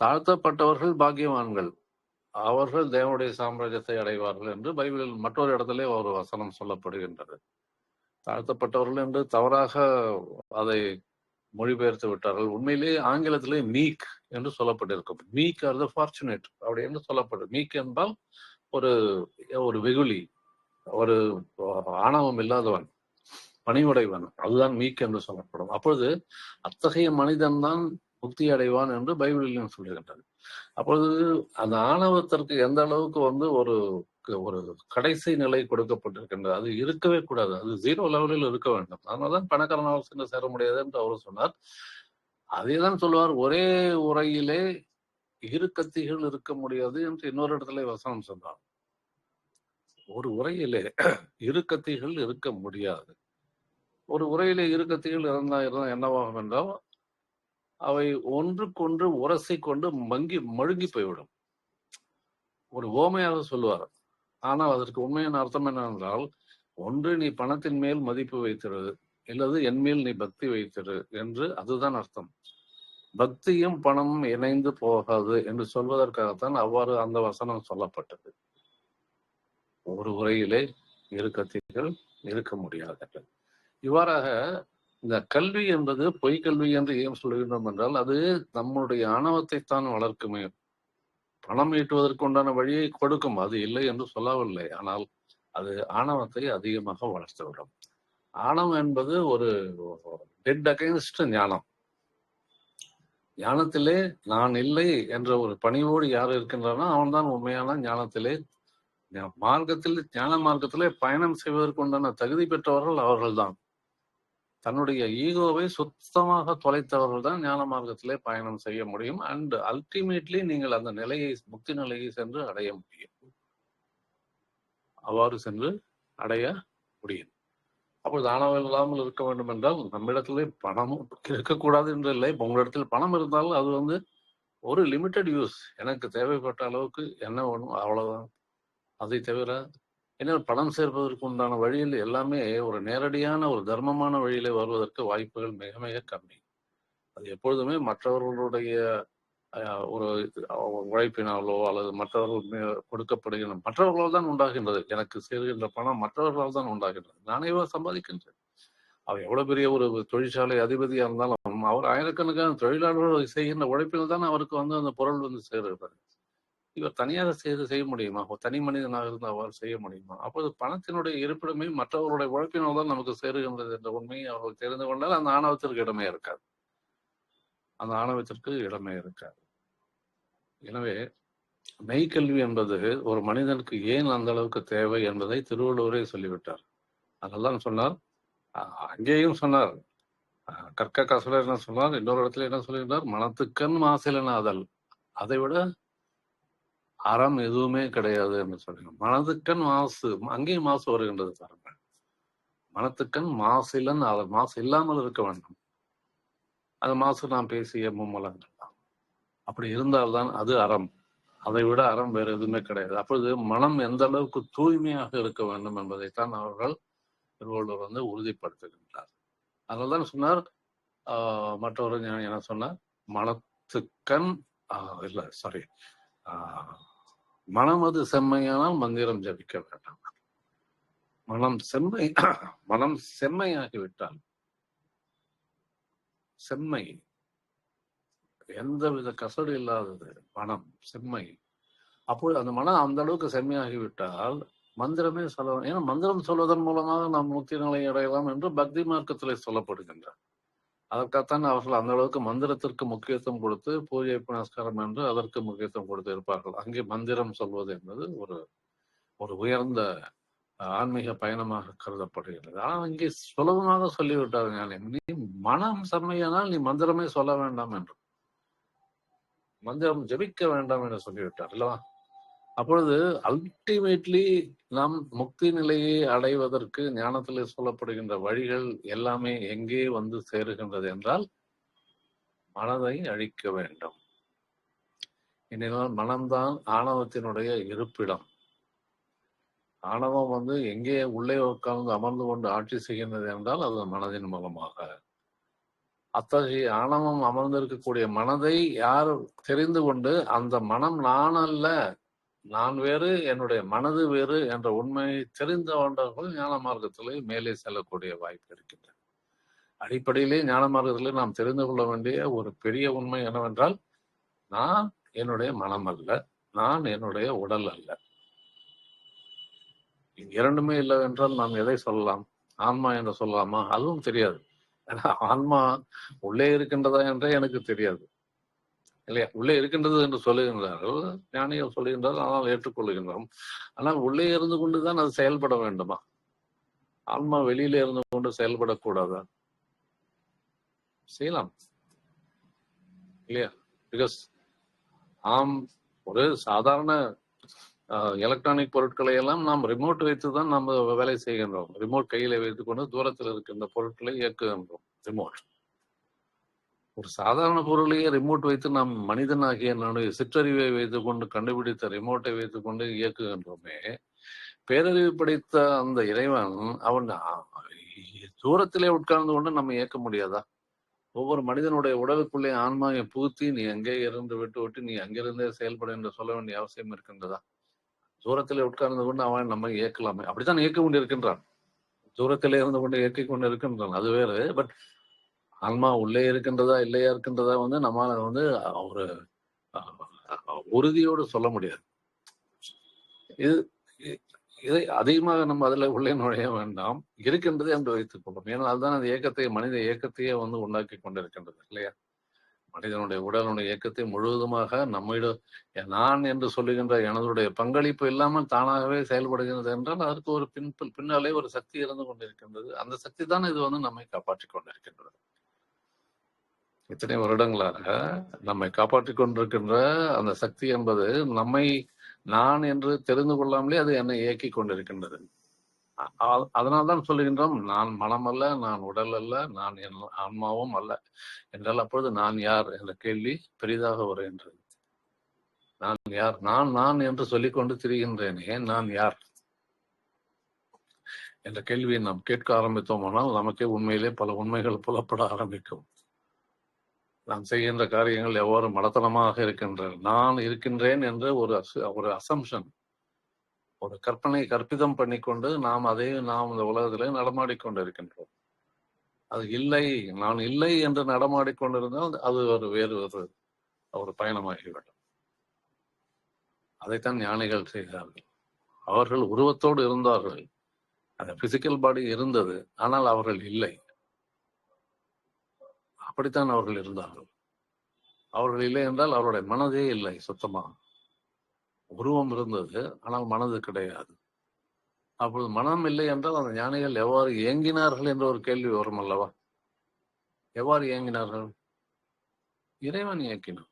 தாழ்த்தப்பட்டவர்கள் பாக்கியவான்கள், அவர்கள் தேவனுடைய சாம்ராஜ்யத்தை அடைவார்கள் என்று பைபிளில் மற்றொரு இடத்திலே ஒரு வசனம் சொல்லப்படுகின்றது. தாழ்த்தப்பட்டவர்கள் என்று தவறாக அதை மொழிபெயர்த்து விட்டார்கள். உண்மையிலே ஆங்கிலத்திலே மீக் என்று சொல்லப்பட்டிருக்கும். மீக் ஆர் த ஃபார்ச்சுனேட் அப்படி என்று சொல்லப்படும். மீக் என்றால் ஒரு வெகுளி, ஒரு ஆணவம் இல்லாதவன், பணிவுடைவன், அதுதான் மீக் என்று சொல்லப்படும். அப்பொழுது அத்தகைய மனிதன் தான் முக்தி அடைவான் என்று பைபிளிலும் சொல்லுகின்றது. அப்பொழுது அந்த ஆணவத்திற்கு எந்த அளவுக்கு ஒரு கடைசி நிலை கொடுக்கப்பட்டிருக்கின்றது, அது இருக்கவே கூடாது, அது 0 லெவலில் இருக்க வேண்டும். அதனால்தான் பணக்காரனால் சென்று சேர முடியாது என்று அவர் சொன்னார். அதேதான் சொல்லுவார், ஒரே உரையிலே இரு கத்திகள் இருக்க முடியாது என்று இன்னொரு இடத்துல வசனம் சொன்னார். ஒரு உரையிலே இரு கத்திகள் இருக்க முடியாது. ஒரு உரையிலே இரு கத்திகள் இருந்தா என்னவாகும் என்றால் அவை ஒன்றுக்கொன்று உரசி கொண்டு மழுங்கி போய்விடும். ஒரு ஓமையாக சொல்லுவார். ஆனால் அதற்கு உண்மையான அர்த்தம் என்னவென்றால், ஒன்று நீ பணத்தின் மேல் மதிப்பு வைத்திரு, இல்லது என் மேல் நீ பக்தி வைத்திரு என்று அதுதான் அர்த்தம். பக்தியும் பணமும் இணைந்து போகாது என்று சொல்வதற்காகத்தான் அவ்வாறு அந்த வசனம் சொல்லப்பட்டது. ஒரு உரையிலே இரு கத்திகள் இருக்க முடியாது. இவ்வாறாக இந்த கல்வி என்பது பொய்க்கல்வி என்று ஏன் சொல்கின்றோம் என்றால், அது நம்முடைய ஆணவத்தை தான் வளர்க்குமே. பணம் ஈட்டுவதற்கு உண்டான வழியை கொடுக்கும், அது இல்லை என்று சொல்லவில்லை. ஆனால் அது ஆணவத்தை அதிகமாக வளர்த்துவிடும். ஆணவம் என்பது ஒரு டெட் அகைன்ஸ்ட் ஞானம். ஞானத்திலே நான் இல்லை என்ற ஒரு பணிவோடு யார் இருக்கின்றனோ அவன்தான் உண்மையான ஞானத்திலே ஞான மார்க்கத்திலே பயணம் செய்வதற்கு உண்டான தகுதி பெற்றவர்கள் அவர்கள்தான். தன்னுடைய ஈகோவை சுத்தமாக தொலைத்தவர்கள் தான் ஞான மார்க்கத்திலே பயணம் செய்ய முடியும். அண்ட் அல்டிமேட்லி நீங்கள் அந்த நிலையை, முக்தி நிலையை சென்று அடைய முடியும். அவ்வாறு சென்று அடைய முடியும். அப்பொழுது ஆணவம் இல்லாமல் இருக்க வேண்டும் என்றால் நம்மிடத்திலே பணமும் இருக்கக்கூடாது என்று இல்லை. உங்களிடத்தில் பணம் இருந்தாலும் அது ஒரு லிமிட்டட் யூஸ். எனக்கு தேவைப்பட்ட அளவுக்கு என்ன வேணும் அவ்வளவுதான். அதை தவிர ஏன்னா பணம் சேர்ப்பதற்கு உண்டான வழியில் எல்லாமே ஒரு நேரடியான ஒரு தர்மமான வழியில வருவதற்கு வாய்ப்புகள் மிக மிக கம்மி. அது எப்பொழுதுமே மற்றவர்களுடைய ஒரு உழைப்பினாலோ அல்லது மற்றவர்கள் கொடுக்கப்படுகின்ற மற்றவர்களால் தான் உண்டாகின்றது. எனக்கு சேர்கின்ற பணம் மற்றவர்களால் தான் உண்டாகின்றது. நானே சம்பாதிக்கின்றேன். அவர் எவ்வளவு பெரிய ஒரு தொழிற்சாலை அதிபதியா இருந்தாலும் அவர் ஆயிரக்கணக்கான தொழிலாளர்கள் செய்கின்ற உழைப்பில் தான் அவருக்கு அந்த பொருள் சேர்கிறது. இவர் தனியாக செய்ய முடியுமா? தனி மனிதனாக இருந்து அவர் செய்ய முடியுமா? அப்போது பணத்தினுடைய இருப்பிடமே மற்றவர்களுடைய உழைப்பினால் தான் நமக்கு சேருகின்றது என்ற உண்மையை அவர்கள் தெரிந்து கொண்டால் அந்த ஆணவத்திற்கு இடமே இருக்காது. அந்த ஆணவத்திற்கு இடமே இருக்காது. எனவே மெய்க்கல்வி என்பது ஒரு மனிதனுக்கு ஏன் அந்த அளவுக்கு தேவை என்பதை திருவள்ளுவரே சொல்லிவிட்டார். அதெல்லாம் சொன்னார். அங்கேயும் சொன்னார். கற்க கசடர் என்ன சொன்னார், இன்னொரு இடத்துல என்ன சொல்லியிருந்தார், மனத்துக்கண் மாசிலனாதல், அதை விட அறம் எதுவுமே கிடையாது என்று சொல்லுங்க. மனதுக்கண் மாசு, அங்கேயும் மாசு வருகின்றது பாருங்கள். மனத்துக்கண் மாசிலன், அதன் மாசு இல்லாமல் இருக்க வேண்டும். அது மாசு நாம் பேசிய மும்மலங்கள் தான். அப்படி இருந்தால்தான் அது அறம். அதை விட அறம் வேறு எதுவுமே கிடையாது. அப்பொழுது மனம் எந்த அளவுக்கு தூய்மையாக இருக்க வேண்டும் என்பதைத்தான் அவர்கள் திருவள்ளுவர் உறுதிப்படுத்துகின்றார். அதனால்தான் சொன்னார், மற்றொரு என்ன சொன்னார், மனத்துக்கண் இல்ல சாரி மனமது செம்மையானால் மந்திரம் ஜபிக்க வேண்டாம். மனம் செம்மையாகிவிட்டால், செம்மை எந்தவித கசடு இல்லாதது மனம் செம்மை. அப்போது அந்த மனம் அந்த அளவுக்கு செம்மையாகிவிட்டால் மந்திரமே சொல்ல, ஏன்னா மந்திரம் சொல்வதன் மூலமாக நாம் முக்தி நிலை அடையலாம் என்று பக்தி மார்க்கத்திலே சொல்லப்படுகின்றார். அதற்காகத்தான் அவர்கள் அந்த அளவுக்கு மந்திரத்திற்கு முக்கியத்துவம் கொடுத்து பூஜை புனஸ்காரம் என்று அதற்கு முக்கியத்துவம் கொடுத்து இருப்பார்கள். அங்கே மந்திரம் சொல்வது என்பது ஒரு உயர்ந்த ஆன்மீக பயணமாக கருதப்படுகிறது. ஆனால் இங்கே சுலபமாக சொல்லிவிட்டார் ஞானி, நீ மனம் செம்மையானால் நீ மந்திரமே சொல்ல வேண்டாம் என்று, மந்திரம் ஜபிக்க வேண்டாம் என்று சொல்லிவிட்டார் அல்லவா? அப்பொழுது அல்டிமேட்லி நாம் முக்தி நிலையை அடைவதற்கு ஞானத்திலே சொல்லப்படுகின்ற வழிகள் எல்லாமே எங்கே சேருகின்றது என்றால் மனதை அழிக்க வேண்டும். ஏனென்றால் மனம்தான் ஆணவத்தினுடைய இருப்பிடம். ஆணவம் எங்கே உள்ளே உட்கார்ந்து அமர்ந்து கொண்டு ஆட்சி செய்கின்றது என்றால் அது மனதின் மூலமாக. அத்தகைய ஆணவம் அமர்ந்திருக்கக்கூடிய மனதை யார் தெரிந்து கொண்டு அந்த மனம் நான் அல்ல, நான் வேறு, என்னுடைய மனது வேறு என்ற உண்மையை தெரிந்து கொண்டவர்கள் ஞான மார்க்கத்திலே மேலே செல்லக்கூடிய வாய்ப்பு இருக்கின்றன. அடிப்படையிலே ஞான மார்க்கத்திலே நாம் தெரிந்து கொள்ள வேண்டிய ஒரு பெரிய உண்மை என்னவென்றால், நான் என்னுடைய மனம் அல்ல, நான் என்னுடைய உடல் அல்ல. இரண்டுமே இல்லை என்றால் நாம் எதை சொல்லலாம்? ஆன்மா என்று சொல்லலாமா? அதுவும் தெரியாது. ஆன்மா உள்ளே இருக்கின்றதா என்றே எனக்கு தெரியாது இல்லையா? உள்ளே இருக்கின்றது என்று சொல்லுகின்றார்கள், ஞானிகள் சொல்லுகின்றார்கள், ஆனால் ஏற்றுக்கொள்ளுகின்றோம். ஆனால் உள்ளே இருந்து கொண்டுதான் அது செயல்பட வேண்டுமா? ஆன்மா வெளியில இருந்து கொண்டு செயல்படக்கூடாதா? செய்யலாம் இல்லையா? பிகாஸ் ஆம், ஒரு சாதாரண எலக்ட்ரானிக் பொருட்களை எல்லாம் நாம் ரிமோட் வைத்துதான் நம்ம வேலை செய்கின்றோம். ரிமோட் கையில வைத்துக்கொண்டு தூரத்தில் இருக்கின்ற பொருட்களை இயக்குகின்றோம். ரிமோட் ஒரு சாதாரண பொருளையே ரிமோட் வைத்து நாம் மனிதனாகிய நம்முடைய சிற்றறிவை வைத்துக் கொண்டு கண்டுபிடித்த ரிமோட்டை வைத்துக் கொண்டு இயக்குகின்றோமே. பேரறிவு படைத்த அந்த இறைவன் அவன் தூரத்திலே உட்கார்ந்து கொண்டு நம்ம இயக்க முடியாதா? ஒவ்வொரு மனிதனுடைய உடலுக்குள்ளே ஆன்மாவை புகுத்தி நீ எங்கே இருந்து விட்டு நீ அங்கிருந்தே செயல்பட என்று சொல்ல வேண்டிய அவசியம் இருக்கின்றதா? தூரத்திலே உட்கார்ந்து கொண்டு அவன் நம்ம இயக்கலாமே. அப்படித்தான் இயக்க கொண்டிருக்கின்றான். தூரத்திலே இருந்து கொண்டு இயக்கிக் கொண்டு இருக்கின்றான், அது வேறு. பட் ஆன்மா உள்ளே இருக்கின்றதா இல்லையா இருக்கின்றதா நம்மால ஒரு உறுதியோடு சொல்ல முடியாது. இது இதை அதிகமாக நம்ம அதுல உள்ளே நுழைய வேண்டாம். இருக்கின்றதே என்று வைத்துக் கொள்வோம். ஏன்னா அதுதான் அந்த இயக்கத்தை, மனித இயக்கத்தையே உண்டாக்கி கொண்டிருக்கின்றது இல்லையா? மனிதனுடைய உடலுடைய இயக்கத்தை முழுவதுமாக நம்மிடம் நான் என்று சொல்லுகின்ற எனதுடைய பங்களிப்பு இல்லாமல் தானாகவே செயல்படுகிறது என்றால் அதற்கு ஒரு பின்னாலே ஒரு சக்தி இருந்து கொண்டிருக்கின்றது. அந்த சக்தி தான் இது நம்மை காப்பாற்றிக் கொண்டிருக்கின்றது. இத்தனை வருடங்களாக நம்மை காப்பாற்றிக் கொண்டிருக்கின்ற அந்த சக்தி என்பது நம்மை நான் என்று தெரிந்து கொள்ளாமலே அது என்னை இயக்கிக் கொண்டிருக்கின்றது. அதனால்தான் சொல்லுகின்றோம், நான் மனம் அல்ல, நான் உடல் அல்ல, நான் என் ஆன்மாவும் அல்ல என்றால் அப்பொழுது நான் யார் என்ற கேள்வி பெரிதாக வருகின்றது. நான் யார்? நான் என்று சொல்லிக்கொண்டு திரிகின்றேனே, நான் யார் என்ற கேள்வியை நாம் கேட்க ஆரம்பித்தோமானால் நமக்கே உண்மையிலே பல உண்மைகள் புலப்பட ஆரம்பிக்கும். நாம் செய்கின்ற காரியங்கள் எவ்வாறு மடத்தனமாக இருக்கின்றன. நான் இருக்கின்றேன் என்ற ஒரு அசம்ஷன், ஒரு கற்பனை கற்பிதம் பண்ணிக்கொண்டு நாம் இந்த உலகத்திலே நடமாடிக்கொண்டிருக்கின்றோம். அது இல்லை, நான் இல்லை என்று நடமாடிக்கொண்டிருந்தால் அது வேறு ஒரு பயணமாகிவிடும். அதைத்தான் ஞானிகள் செய்தார்கள். அவர்கள் உருவத்தோடு இருந்தார்கள், அந்த பிசிக்கல் பாடி இருந்தது, ஆனால் அவர்கள் இல்லை. அப்படித்தான் அவர்கள் இருந்தார்கள். அவர்கள் இல்லை என்றால் அவருடைய மனதே இல்லை. சுத்தமா உருவம் இருந்தது, ஆனால் மனது கிடையாது. அப்பொழுது மனம் இல்லை என்றால் அந்த ஞானிகள் எவ்வாறு இயங்கினார்கள் என்ற ஒரு கேள்வி வரும் அல்லவா? எவ்வாறு இயங்கினார்கள்? இறைவன் இயக்கினான்.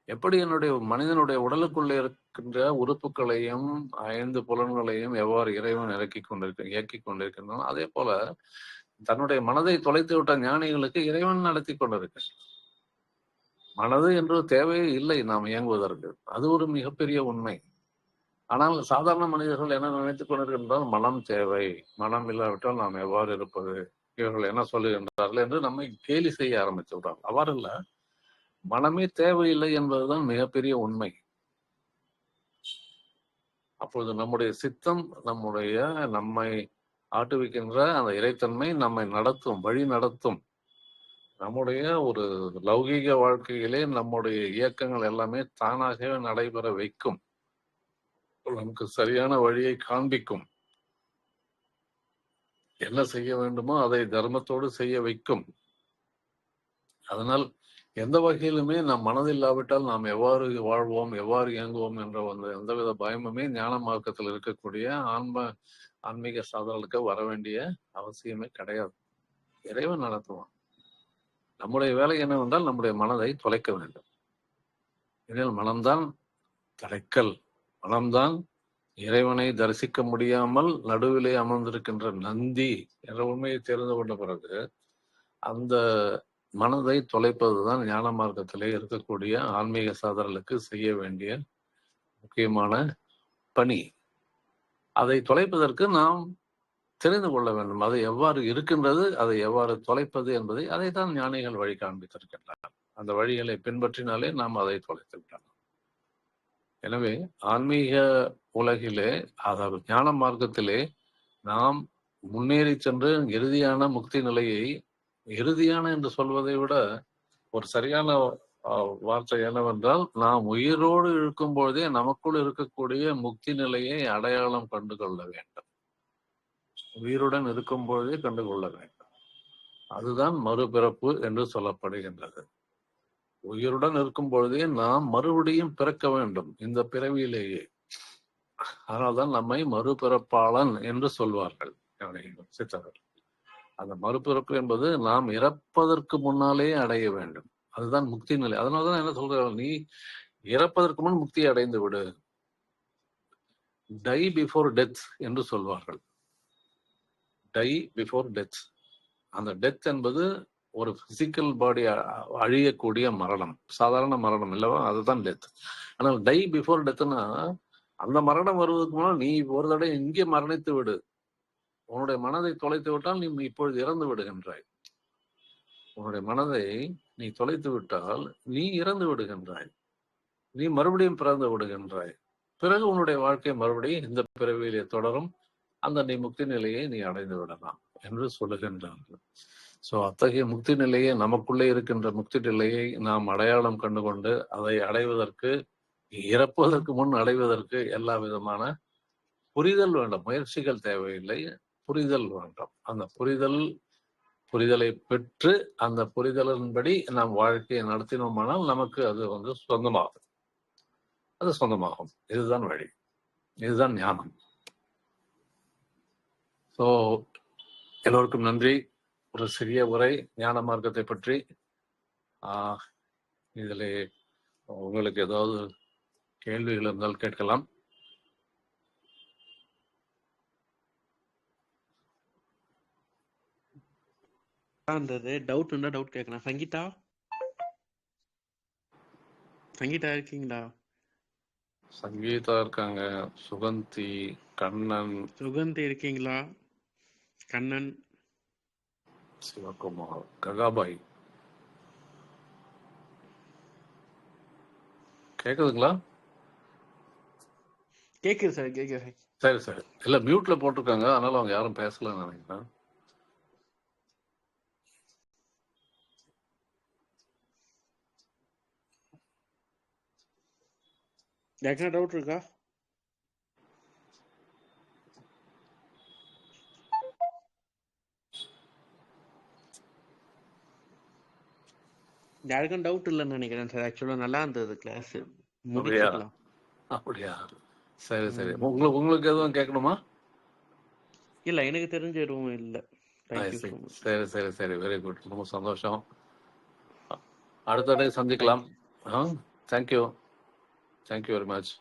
எப்படி என்னுடைய மனிதனுடைய உடலுக்குள்ளே இருக்கின்ற உறுப்புகளையும் 5 புலன்களையும் எவ்வாறு இறைவன் இயக்கிக் கொண்டிருக்கின்றான், அதே போல தன்னுடைய மனதை தொலைத்து விட்ட ஞானிகளுக்கு இறைவன் நடத்தி கொண்டிருக்க. மனது என்று தேவையே இல்லை நாம் இயங்குவதற்கு. அது ஒரு மிகப்பெரிய உண்மை. ஆனால் சாதாரண மனிதர்கள் என்ன நினைத்துக் கொண்டிருக்கின்றால், மனம் தேவை, மனம் இல்லாவிட்டால் நாம் எவ்வாறு இருப்பது, இவர்கள் என்ன சொல்லுகின்றார்கள் என்று நம்மை கேலி செய்ய ஆரம்பித்து விடுறாங்க. அவ்வாறு இல்ல, மனமே தேவையில்லை என்பதுதான் மிகப்பெரிய உண்மை. அப்பொழுது நம்முடைய சித்தம், நம்மை ஆட்டுவிக்கின்ற அந்த இறைத்தன்மை நம்மை நடத்தும், வழி நடத்தும். நம்முடைய ஒரு லௌகீக வாழ்க்கையிலே நம்முடைய இயக்கங்கள் எல்லாமே தானாகவே நடைபெற வைக்கும். நமக்கு சரியான வழியை காண்பிக்கும். என்ன செய்ய வேண்டுமோ அதை தர்மத்தோடு செய்ய வைக்கும். அதனால் எந்த வகையிலுமே நம் மனதில் இல்லாவிட்டால் நாம் எவ்வாறு வாழ்வோம், எவ்வாறு இயங்குவோம் என்ற எந்தவித பயமுமே ஞான மார்க்கத்தில் இருக்கக்கூடிய ஆன்மீக சாதனைகளுக்கு வர வேண்டிய அவசியமே கிடையாது. இறைவன் நடத்துவான். நம்முடைய வேலை என்னவென்றால் நம்முடைய மனதை தொலைக்க வேண்டும். இதில் மனம்தான் தலைக்கல். மனம்தான் இறைவனை தரிசிக்க முடியாமல் நடுவிலே அமர்ந்திருக்கின்ற நந்தி என்ற உண்மையை தெரிந்து கொண்ட பிறகு அந்த மனதை தொலைப்பதுதான் ஞான மார்க்கத்திலே இருக்கக்கூடிய ஆன்மீக சாதனைகளுக்கு செய்ய வேண்டிய முக்கியமான பணி. அதை தொலைப்பதற்கு நாம் தெரிந்து கொள்ள வேண்டும். அது எவ்வாறு இருக்கின்றது, அதை எவ்வாறு தொலைப்பது என்பதை அதைத்தான் ஞானிகள் வழி காண்பித்திருக்கின்றனர். அந்த வழிகளை பின்பற்றினாலே நாம் அதை தொலைத்து விடலாம். எனவே ஆன்மீக உலகிலே, அதாவது ஞான மார்க்கத்திலே நாம் முன்னேறி சென்று இறுதியான முக்தி நிலையை, இறுதியான என்று சொல்வதை விட ஒரு சரியான வார்த்தை என்னவென்றால், நாம் உயிரோடு இருக்கும் பொழுதே நமக்குள் இருக்கக்கூடிய முக்தி நிலையை அடையாளம் கண்டு கொள்ள வேண்டும். உயிருடன் இருக்கும் பொழுதே கண்டுகொள்ள வேண்டும். அதுதான் மறுபிறப்பு என்று சொல்லப்படுகின்றது. உயிருடன் இருக்கும் பொழுதே நாம் மறுபடியும் பிறக்க வேண்டும் இந்த பிறவியிலேயே. அதனால்தான் நம்மை மறுபிறப்பாளன் என்று சொல்வார்கள் சித்தர்கள். அந்த மறுபிறப்பு என்பது நாம் இறப்பதற்கு முன்னாலே அடைய வேண்டும். அதுதான் முக்தி நிலை. அதனாலதான் என்ன சொல்றாங்க, இறப்பதற்கு முன் முக்தியை அடைந்து விடு. டை பிஃபோர் டெத் என்று சொல்வார்கள். Tie before death. அந்த டெத் என்பது ஒரு பிசிக்கல் பாடி அழியக்கூடிய மரணம், சாதாரண மரணம் இல்லவா, அதுதான் டெத். ஆனால் டை பிஃபோர் டெத்னா அந்த மரணம் வருவதற்கு முன்னால் நீ ஒரு தடவை இங்கே மரணித்து விடு. உன்னுடைய மனதை தொலைத்து விட்டால் நீ இப்பொழுது இறந்து விடுகின்றாய். உன்னுடைய மனதை நீ தொலைத்து விட்டால் நீ இறந்து விடுகின்றாய். நீ மறுபடியும் பிறந்து விடுகின்றாய். பிறகு உன்னுடைய வாழ்க்கை மறுபடியும் இந்த பிறவியிலே தொடரும். அந்த நீ முக்தி நிலையை நீ அடைந்து விடலாம் என்று சொல்லுகின்றார்கள். சோ அத்தகைய முக்தி நிலையை, நமக்குள்ளே இருக்கின்ற முக்தி நிலையை நாம் அடையாளம் கண்டுகொண்டு அதை அடைவதற்கு, இறப்பதற்கு முன் அடைவதற்கு எல்லா விதமான புரிதல் வேண்டும். முயற்சிகள் தேவையில்லை, புரிதல் வேண்டும். அந்த புரிதலை பெற்று அந்த புரிதலின்படி நாம் வாழ்க்கையை நடத்தினோமானால் நமக்கு அது சொந்தமாகும். அது சொந்தமாகும். இதுதான் வழி, இதுதான் ஞானம். ஸோ எல்லோருக்கும் நன்றி. ஒரு சிறிய உரை ஞான மார்க்கத்தை பற்றி. இதில் உங்களுக்கு ஏதாவது கேள்விகள் இருந்தால் கேட்கலாம். டவுட் இருந்தா டவுட் கேட்கலாம். சங்கீதா இருக்கீங்களா? சங்கீதா இருக்காங்க, சுகந்தி, கண்ணன். சுகந்தி இருக்கீங்களா? கண்ணன், சிவகுமார், ககாபாய். கேக்குதுங்களா? கேக்குது சார், கேக்குது. சரி சரி. இல்ல மியூட்ல போட்டிருக்காங்க, அதனால அவங்க யாரும் பேசலன்னு நினைக்கிறேன். டவுட் இருக்கா? யாருக்கும் டவுட் இல்லைன்னு நினைக்கிறேன் சார். ஆக்சுவலா நல்லா இருந்தது கிளாஸ். அப்படியா? சரி சரி. உங்களுக்கு எதுவும் கேட்கணுமா? இல்ல, எனக்கு தெரிஞ்ச எதுவும் இல்ல. சரி சரி சரி. Very good. ரொம்ப சந்தோஷம். அடுத்த சந்திக்கலாம். Thank you very much.